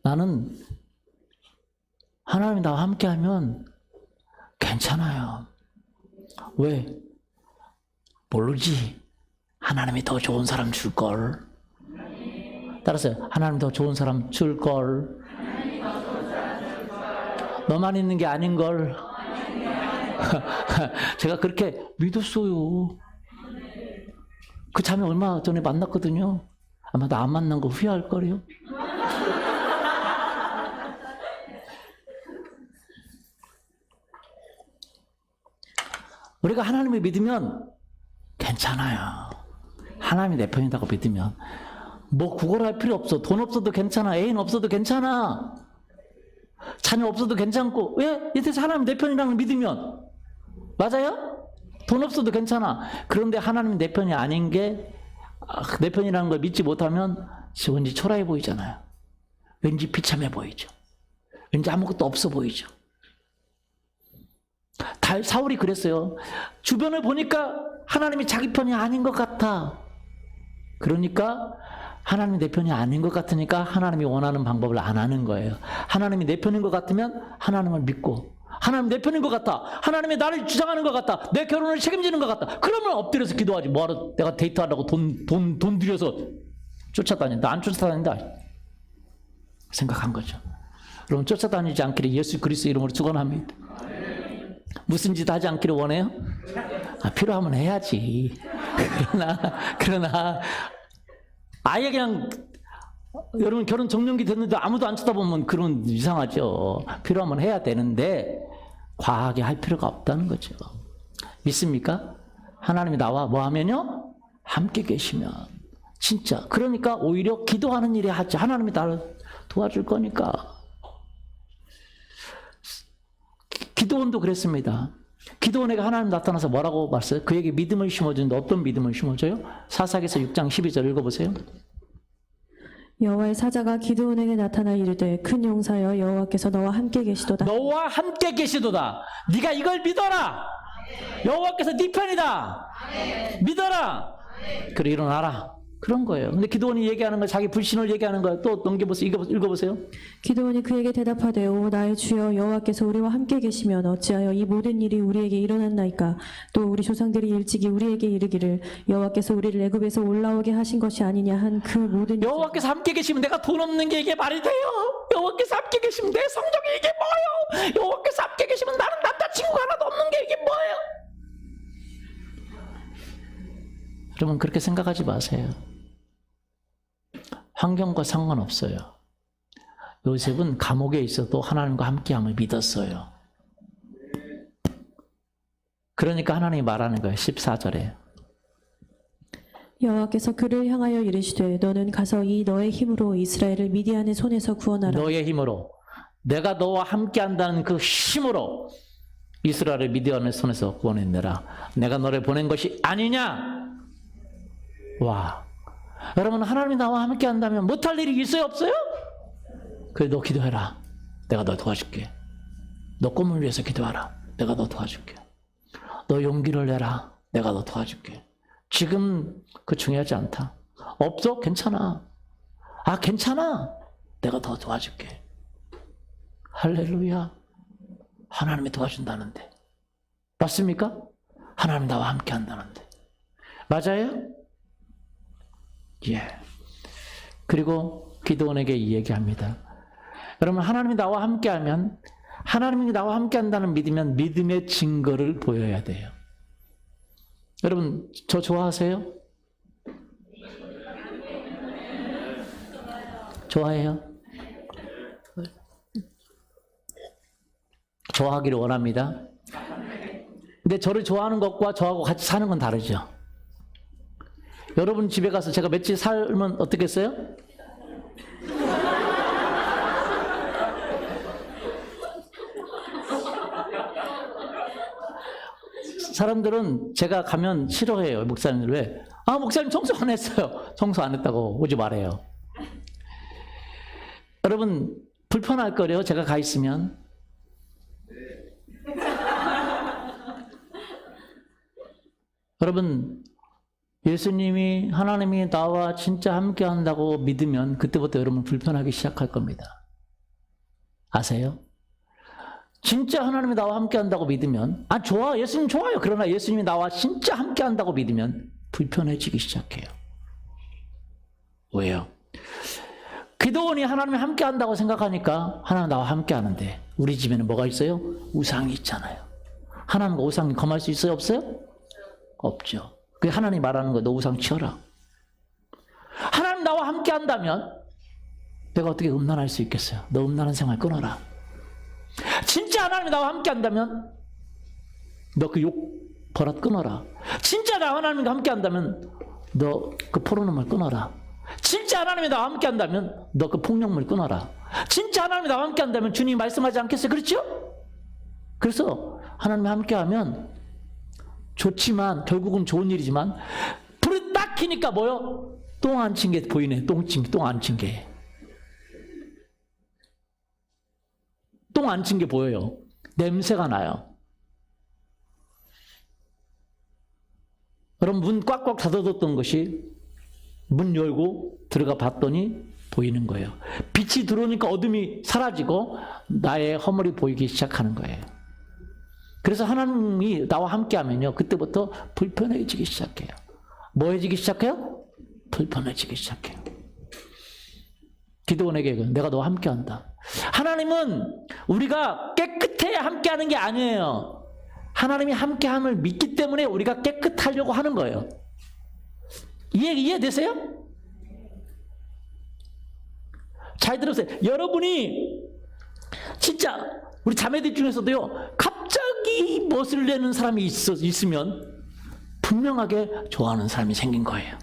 나는 하나님이 나와 함께 하면 괜찮아요. 왜? 모르지. 하나님이 더 좋은 사람 줄걸. 따라서 하나님 더 좋은 사람 줄걸. 너만 있는 게 아닌걸. 제가 그렇게 믿었어요. 그 자매 얼마 전에 만났거든요. 아마 나 안 만난 거 후회할 거래요. 우리가 하나님을 믿으면 괜찮아요. 하나님이 내 편이라고 믿으면 뭐 구걸할 필요 없어. 돈 없어도 괜찮아. 애인 없어도 괜찮아. 자녀 없어도 괜찮고. 왜? 이때서 하나님 내 편이라는 걸 믿으면. 맞아요? 돈 없어도 괜찮아. 그런데 하나님 내 편이 아닌 게, 내 편이라는 걸 믿지 못하면 왠지 초라해 보이잖아요. 왠지 비참해 보이죠. 왠지 아무것도 없어 보이죠. 사울이 그랬어요. 주변을 보니까 하나님이 자기 편이 아닌 것 같아. 그러니까 하나님이 내 편이 아닌 것 같으니까 하나님이 원하는 방법을 안 하는 거예요. 하나님이 내 편인 것 같으면 하나님을 믿고, 하나님 내 편인 것 같아. 하나님이 나를 주장하는 것 같다. 내 결혼을 책임지는 것 같다. 그러면 엎드려서 기도하지. 뭐하러 내가 데이트하려고 돈 들여서 쫓아다닌다. 안 쫓아다닌다. 생각한 거죠. 여러분, 쫓아다니지 않기를 예수 그리스도 이름으로 축원합니다. 무슨 짓 하지 않기를 원해요? 필요하면 해야지. 그러나 아예 그냥, 여러분 결혼 정년기 됐는데 아무도 안 쳐다보면 그런 이상하죠. 필요하면 해야 되는데 과하게 할 필요가 없다는 거죠. 믿습니까? 하나님이 나와 뭐 하면요? 함께 계시면. 진짜. 그러니까 오히려 기도하는 일에 하지. 하나님이 나를 도와줄 거니까. 기도원도 그랬습니다. 기도원에게 하나님 나타나서 뭐라고 말했어요? 그에게 믿음을 심어주는데 어떤 믿음을 심어줘요? 사사기서 6장 12절 읽어보세요. 여호와의 사자가 기드온에게 나타나 이르되 큰 용사여 여호와께서 너와 함께 계시도다. 너와 함께 계시도다. 네가 이걸 믿어라. 여호와께서 네 편이다. 믿어라. 그래 일어나라. 그런 거예요. 근데 기드온이 얘기하는 거, 자기 불신을 얘기하는 거예요. 또 넘겨보세요. 읽어보세요. 기드온이 그에게 대답하되 오 나의 주여 여호와께서 우리와 함께 계시면 어찌하여 이 모든 일이 우리에게 일어났나이까. 또 우리 조상들이 일찍이 우리에게 이르기를 여호와께서 우리를 애굽에서 올라오게 하신 것이 아니냐 한 그 모든 여호와께서 함께 계시면 내가 돈 없는 게 이게 말이 돼요? 여호와께서 함께 계시면 내 성적이 이게 뭐예요? 여호와께서 함께 계시면 나는 남자친구가 하나도 없는 게 이게 뭐예요? 여러분 그렇게 생각하지 마세요. 환경과 상관없어요. 요셉은 감옥에 있어도 하나님과 함께함을 믿었어요. 그러니까 하나님이 말하는 거예요. 14절에. 여호와께서 그를 향하여 이르시되 너는 가서 이 너의 힘으로 이스라엘을 미디안의 손에서 구원하라. 너의 힘으로. 내가 너와 함께한다는 그 힘으로 이스라엘을 미디안의 손에서 구원해내라. 내가 너를 보낸 것이 아니냐? 와. 여러분 하나님이 나와 함께 한다면 못할 일이 있어요? 없어요? 그래 너 기도해라. 내가 너 도와줄게. 너 꿈을 위해서 기도하라. 내가 너 도와줄게. 너 용기를 내라. 내가 너 도와줄게. 지금 그 중요하지 않다. 없어? 괜찮아. 괜찮아. 내가 더 도와줄게. 할렐루야. 하나님이 도와준다는데. 맞습니까? 하나님 나와 함께 한다는데. 맞아요? 예. 그리고 기드온에게 이 얘기합니다. 여러분 하나님이 나와 함께하면 하나님이 나와 함께 한다는 믿으면 믿음의 증거를 보여야 돼요. 여러분, 저 좋아하세요? 좋아해요? 좋아하기를 원합니다. 근데 저를 좋아하는 것과 저하고 같이 사는 건 다르죠. 여러분 집에 가서 제가 며칠 살면 어떻겠어요? 사람들은 제가 가면 싫어해요. 목사님들 왜? 아, 목사님 청소 안 했어요. 청소 안 했다고 오지 말아요. 여러분 불편할 거래요. 제가 가 있으면. 여러분 예수님이 하나님이 나와 진짜 함께 한다고 믿으면 그때부터 여러분 불편하기 시작할 겁니다. 아세요? 진짜 하나님이 나와 함께 한다고 믿으면 아 좋아 예수님 좋아요. 그러나 예수님이 나와 진짜 함께 한다고 믿으면 불편해지기 시작해요. 왜요? 기도원이 하나님이 함께 한다고 생각하니까 하나님 나와 함께 하는데 우리 집에는 뭐가 있어요? 우상이 있잖아요. 하나님과 우상이 검할 수 있어요? 없어요? 없죠. 그 하나님 말하는 거 너 우상 치워라. 하나님 나와 함께 한다면 내가 어떻게 음란할 수 있겠어요? 너 음란한 생활 끊어라. 진짜 하나님이 나와 함께 한다면 너 그 욕 버릇 끊어라. 진짜 나 하나님과 함께 한다면 너 그 포르노물 끊어라. 진짜 하나님이 나와 함께 한다면 너 그 폭력물 끊어라. 진짜 하나님이 나와 함께 한다면 주님이 말씀하지 않겠어요? 그렇죠? 그래서 하나님과 함께 하면 좋지만 결국은 좋은 일이지만 불이 딱 켜니까 뭐요? 똥 안 친 게 보이네. 똥 안 친 게. 똥 안 친 게 보여요. 냄새가 나요. 여러분 문 꽉꽉 닫아뒀던 것이 문 열고 들어가 봤더니 보이는 거예요. 빛이 들어오니까 어둠이 사라지고 나의 허물이 보이기 시작하는 거예요. 그래서 하나님이 나와 함께 하면요. 그때부터 불편해지기 시작해요. 뭐 해지기 시작해요? 불편해지기 시작해요. 기도원에게 내가 너와 함께 한다. 하나님은 우리가 깨끗해야 함께 하는 게 아니에요. 하나님이 함께함을 믿기 때문에 우리가 깨끗하려고 하는 거예요. 이해되세요? 잘 들으세요. 여러분이 진짜 우리 자매들 중에서도요. 갑자기 멋을 내는 사람이 있으면 분명하게 좋아하는 사람이 생긴 거예요.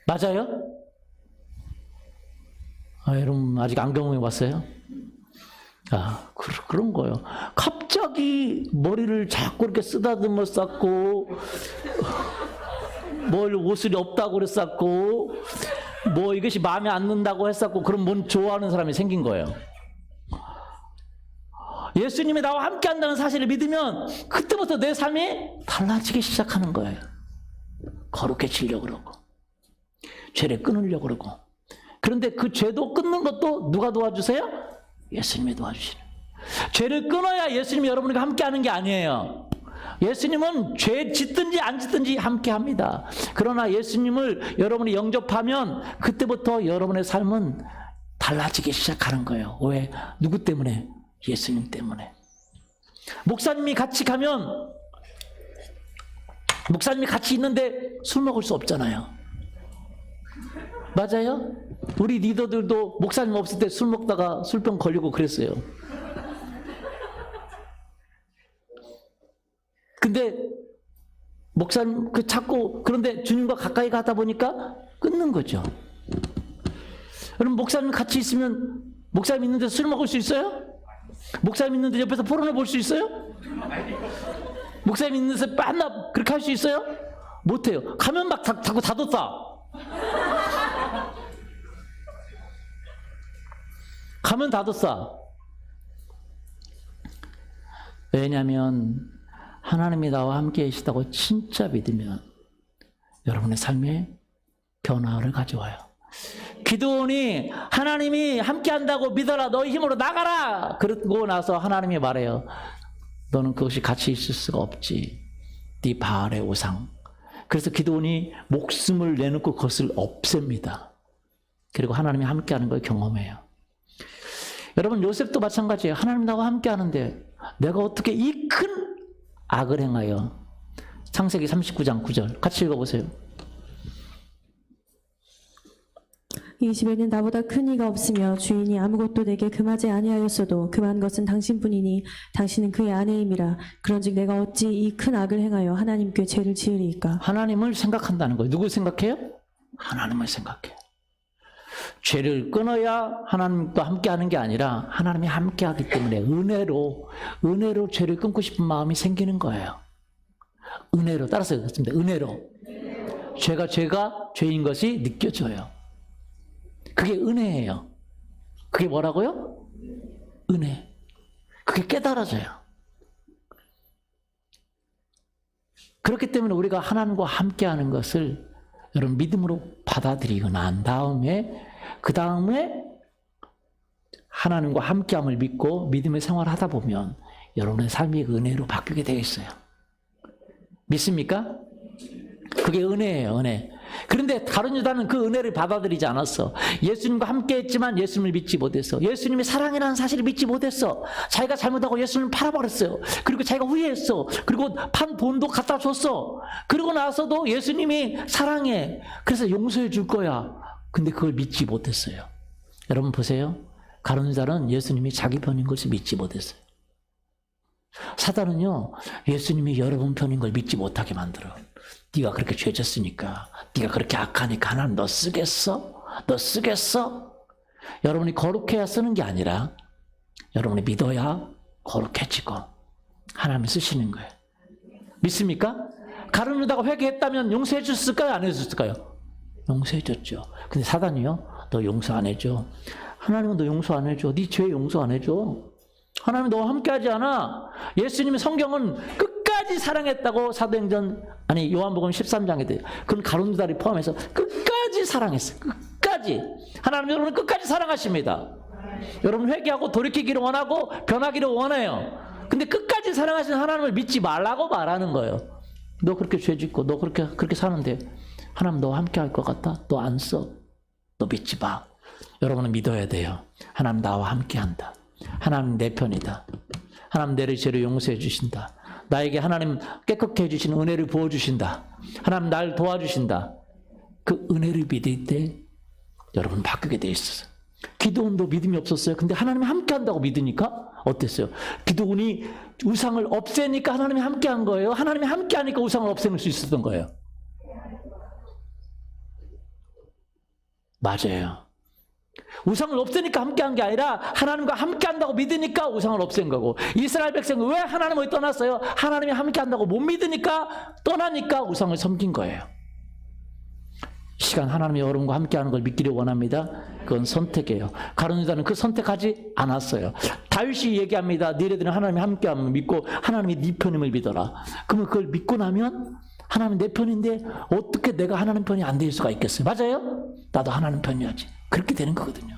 맞아요? 아, 여러분 아직 안 경험해 봤어요? 아, 그런 거예요. 갑자기 머리를 자꾸 이렇게 쓰다듬어 쌌고, 뭘 옷을 없다고 그랬었고, 뭐 이것이 마음에 안 든다고 했었고, 그럼 뭔 좋아하는 사람이 생긴 거예요. 예수님이 나와 함께 한다는 사실을 믿으면 그때부터 내 삶이 달라지기 시작하는 거예요. 거룩해지려고 그러고, 죄를 끊으려고 그러고. 그런데 그 죄도 끊는 것도 누가 도와주세요? 예수님이 도와주시는. 죄를 끊어야 예수님이 여러분과 함께 하는 게 아니에요. 예수님은 죄 짓든지 안 짓든지 함께 합니다. 그러나 예수님을 여러분이 영접하면 그때부터 여러분의 삶은 달라지기 시작하는 거예요. 왜? 누구 때문에? 예수님 때문에. 목사님이 같이 가면 목사님이 같이 있는데 술 먹을 수 없잖아요. 맞아요? 우리 리더들도 목사님 없을 때 술 먹다가 술병 걸리고 그랬어요. 근데 목사님 자꾸 그런데 주님과 가까이 가다 보니까 끊는 거죠. 여러분 목사님 같이 있으면 목사님 있는데 술 먹을 수 있어요? 목사님 있는데 옆에서 포르노 볼 수 있어요? 목사님 있는데 맨날 그렇게 할 수 있어요? 못해요. 가면 막 자꾸 닫았다. 가면 닫았어. 왜냐하면 하나님이 나와 함께 계시다고 진짜 믿으면 여러분의 삶에 변화를 가져와요. 기도원이 하나님이 함께 한다고 믿어라. 너의 힘으로 나가라. 그러고 나서 하나님이 말해요. 너는 그것이 같이 있을 수가 없지. 네 바알의 우상. 그래서 기도원이 목숨을 내놓고 그것을 없앱니다. 그리고 하나님이 함께 하는 걸 경험해요. 여러분 요셉도 마찬가지예요. 하나님 나와 함께 하는데 내가 어떻게 이 큰 악을 행하여. 창세기 39장 9절 같이 읽어보세요. 이 집에는 나보다 큰 이가 없으며 주인이 아무것도 내게 금하지 아니하였어도 금한 것은 당신뿐이니 당신은 그의 아내임이라. 그런즉 내가 어찌 이 큰 악을 행하여 하나님께 죄를 지으리이까. 하나님을 생각한다는 거예요. 누구 생각해요? 하나님을 생각해요. 죄를 끊어야 하나님과 함께 하는 게 아니라 하나님이 함께 하기 때문에 은혜로 죄를 끊고 싶은 마음이 생기는 거예요. 은혜로, 따라서 읽었습니다. 은혜로. 죄가 죄인 것이 느껴져요. 그게 은혜예요. 그게 뭐라고요? 은혜. 그게 깨달아져요. 그렇기 때문에 우리가 하나님과 함께하는 것을 여러분 믿음으로 받아들이고 난 다음에 그 다음에 하나님과 함께함을 믿고 믿음의 생활을 하다 보면 여러분의 삶이 은혜로 바뀌게 되어 있어요. 믿습니까? 그게 은혜예요, 은혜. 그런데 다른 유다는 그 은혜를 받아들이지 않았어. 예수님과 함께 했지만 예수님을 믿지 못했어. 예수님이 사랑이라는 사실을 믿지 못했어. 자기가 잘못하고 예수님을 팔아버렸어요. 그리고 자기가 후회했어. 그리고 판 돈도 갖다 줬어. 그러고 나서도 예수님이 사랑해. 그래서 용서해 줄 거야. 근데 그걸 믿지 못했어요. 여러분 보세요. 가룟 유다는 예수님이 자기 편인 것을 믿지 못했어요. 사단은요, 예수님이 여러분 편인 걸 믿지 못하게 만들어. 네가 그렇게 죄졌으니까, 네가 그렇게 악하니까 하나님 너 쓰겠어? 너 쓰겠어? 여러분이 거룩해야 쓰는 게 아니라 여러분이 믿어야 거룩해지고 하나님이 쓰시는 거예요. 믿습니까? 가룟 유다가 회개했다면 용서해 줬을까요? 안 해줬을까요? 용서해 줬죠. 근데 사단이요, 너 용서 안 해줘. 하나님은 너 용서 안 해줘. 네 죄 용서 안 해줘. 하나님 너와 함께 하지 않아. 예수님의 성경은 끝까지 사랑했다고 요한복음 13장에 돼요. 그건 가룟 유다를 포함해서 끝까지 사랑했어요. 끝까지. 하나님 여러분은 끝까지 사랑하십니다. 여러분 회개하고 돌이키기를 원하고 변하기를 원해요. 근데 끝까지 사랑하시는 하나님을 믿지 말라고 말하는 거예요. 너 그렇게 죄 짓고 너 그렇게 사는데 하나님 너와 함께 할 것 같아? 너 안 써. 너 믿지 마. 여러분은 믿어야 돼요. 하나님 나와 함께 한다. 하나님 내 편이다. 하나님 내 죄를 용서해 주신다. 나에게 하나님 깨끗게 해주신 은혜를 부어주신다. 하나님 날 도와주신다. 그 은혜를 믿을 때 여러분 바뀌게 돼 있었어요. 기도원도 믿음이 없었어요. 근데 하나님이 함께 한다고 믿으니까 어땠어요? 기도원이 우상을 없애니까 하나님이 함께 한 거예요? 하나님이 함께 하니까 우상을 없애는 수 있었던 거예요? 맞아요. 우상을 없애니까 함께한 게 아니라 하나님과 함께한다고 믿으니까 우상을 없앤 거고, 이스라엘 백성은 왜 하나님을 떠났어요? 하나님이 함께한다고 못 믿으니까 떠나니까 우상을 섬긴 거예요. 이 시간 하나님이 여러분과 함께하는 걸 믿기를 원합니다. 그건 선택이에요. 가룟 유다는 그 선택하지 않았어요. 다윗이 얘기합니다. 너희들은 하나님이 함께함을 믿고 하나님이 네 편임을 믿어라. 그러면 그걸 믿고 나면 하나님 내 편인데 어떻게 내가 하나님 편이 안 될 수가 있겠어요? 맞아요? 나도 하나님 편이야지. 그렇게 되는 거거든요.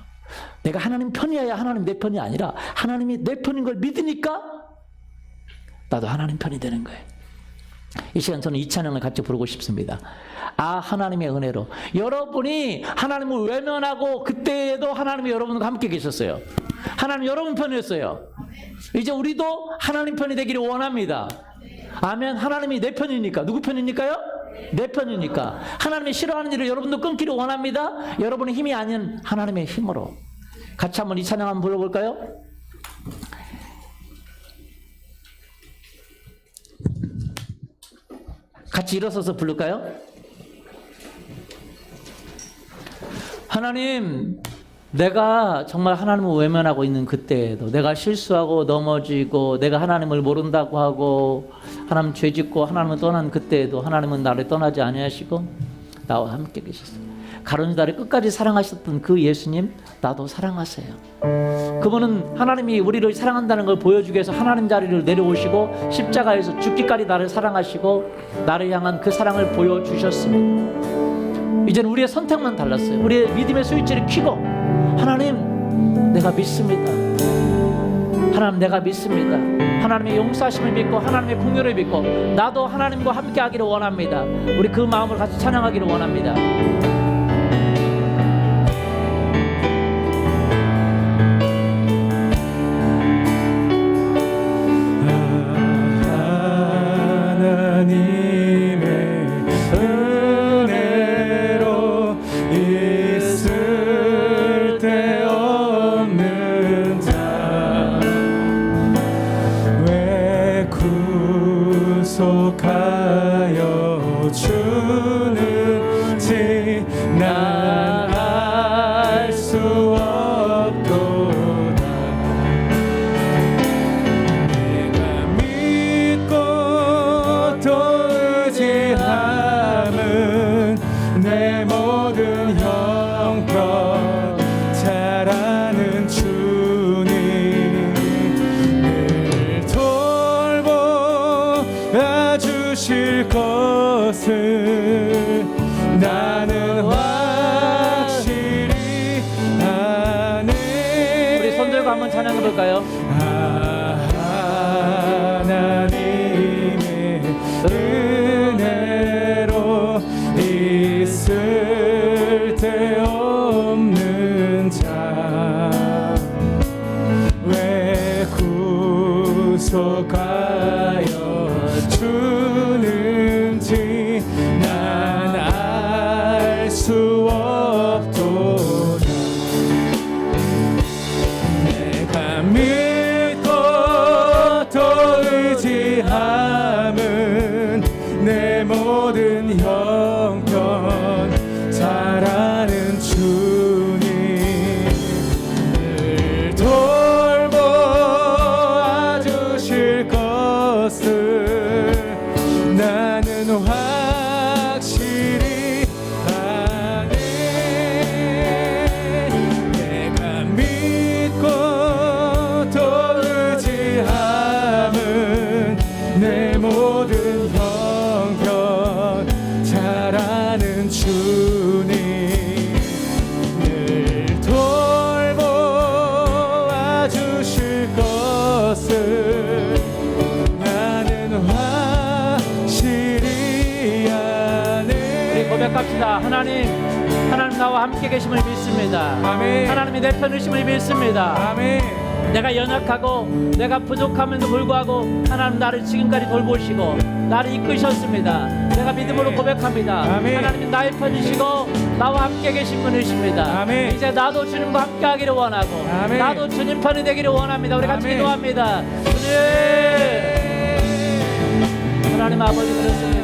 내가 하나님 편이어야 하나님 내 편이 아니라 하나님이 내 편인 걸 믿으니까 나도 하나님 편이 되는 거예요. 이 시간 저는 이 찬양을 같이 부르고 싶습니다. 아 하나님의 은혜로. 여러분이 하나님을 외면하고 그때에도 하나님이 여러분과 함께 계셨어요. 하나님 여러분 편이었어요. 이제 우리도 하나님 편이 되기를 원합니다. 아멘. 하나님이 내 편이니까. 누구 편이니까요? 내 편이니까. 하나님이 싫어하는 일을 여러분도 끊기를 원합니다. 여러분의 힘이 아닌 하나님의 힘으로. 같이 한번 이 찬양 한번 불러볼까요? 같이 일어서서 부를까요? 하나님, 내가 정말 하나님을 외면하고 있는 그때에도 내가 실수하고 넘어지고 내가 하나님을 모른다고 하고 하나님 죄짓고 하나님을 떠난 그때에도 하나님은 나를 떠나지 아니하시고 나와 함께 계셨어요. 가룟 유다를 끝까지 사랑하셨던 그 예수님, 나도 사랑하세요. 그분은 하나님이 우리를 사랑한다는 걸 보여주기 위해서 하나님 자리를 내려오시고 십자가에서 죽기까지 나를 사랑하시고 나를 향한 그 사랑을 보여주셨습니다. 이제는 우리의 선택만 달랐어요. 우리의 믿음의 스위치를 켜고 하나님 내가 믿습니다. 하나님 내가 믿습니다. 하나님의 용서하심을 믿고 하나님의 긍휼을 믿고 나도 하나님과 함께 하기를 원합니다. 우리 그 마음을 같이 찬양하기를 원합니다. 잘하는 주님 늘 돌보아 주실 것을 나는 확실히 아네. 우리 손 들고 한번 찬양해 볼까요? 하나님의 은혜로 있을 데 없는 자 왜 구속하여 주는지 난 알 수 없도다. 내가 믿고 또 의지함은 내 모든 형편 잘하는 주님 늘 돌보아 주실 것을 나는 확실히 아네. 내가 믿고 또 의지함은 내 모든 형편 잘하는 주님 늘 돌보아 주실 것을 나는 확실히 우리 아네. 고백합시다. 하나님 나와 함께 계심을 믿습니다. 아멘. 하나님이 내 편이심을 믿습니다. 아멘. 내가 연약하고 내가 부족함에도 불구하고 하나님 나를 지금까지 돌보시고 나를 이끄셨습니다. 내가 믿음으로 고백합니다. 아멘. 하나님 나의 편이시고 나와 함께 계신 분이십니다. 아멘. 이제 나도 주님과 함께 하기를 원하고 아멘. 나도 주님 편이 되기를 원합니다. 우리 같이 아멘. 기도합니다. 주님 하나님 아버지 그렇습니다.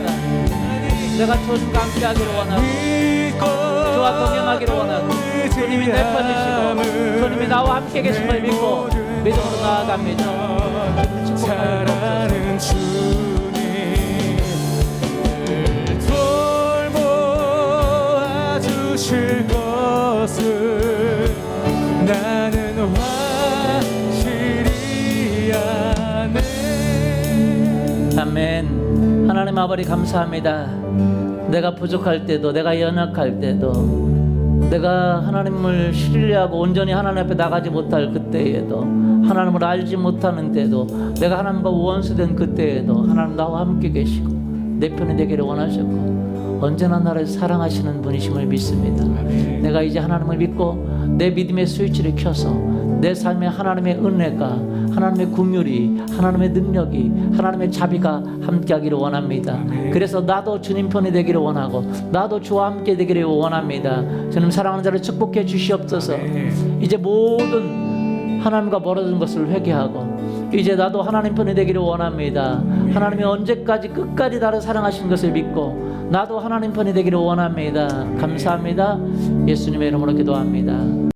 내가 주님과 함께 하기를 원하고 주와 동행하기를 원하고 주님이 내 편이시고 주님이 나와 함께 계심을 믿고 믿음으로 나아갑니다. 잘하는 주님 늘 돌보아 주실 것을 나는 확실히 아네. 아멘. 하나님 아버지 감사합니다. 내가 부족할 때도 내가 연약할 때도 내가 하나님을 신뢰하고 온전히 하나님 앞에 나가지 못할 그때에도 하나님을 알지 못하는 때도 내가 하나님과 원수된 그때에도 하나님 나와 함께 계시고 내 편이 되기를 원하셨고 언제나 나를 사랑하시는 분이심을 믿습니다. 내가 이제 하나님을 믿고 내 믿음의 스위치를 켜서 내 삶에 하나님의 은혜가 하나님의 긍휼이 하나님의 능력이 하나님의 자비가 함께하기를 원합니다. 그래서 나도 주님 편이 되기를 원하고 나도 주와 함께 되기를 원합니다. 주님 사랑하는 자를 축복해 주시옵소서. 이제 모든 하나님과 멀어진 것을 회개하고 이제 나도 하나님 편이 되기를 원합니다. 하나님이 언제까지 끝까지 나를 사랑하신 것을 믿고 나도 하나님 편이 되기를 원합니다. 감사합니다. 예수님의 이름으로 기도합니다.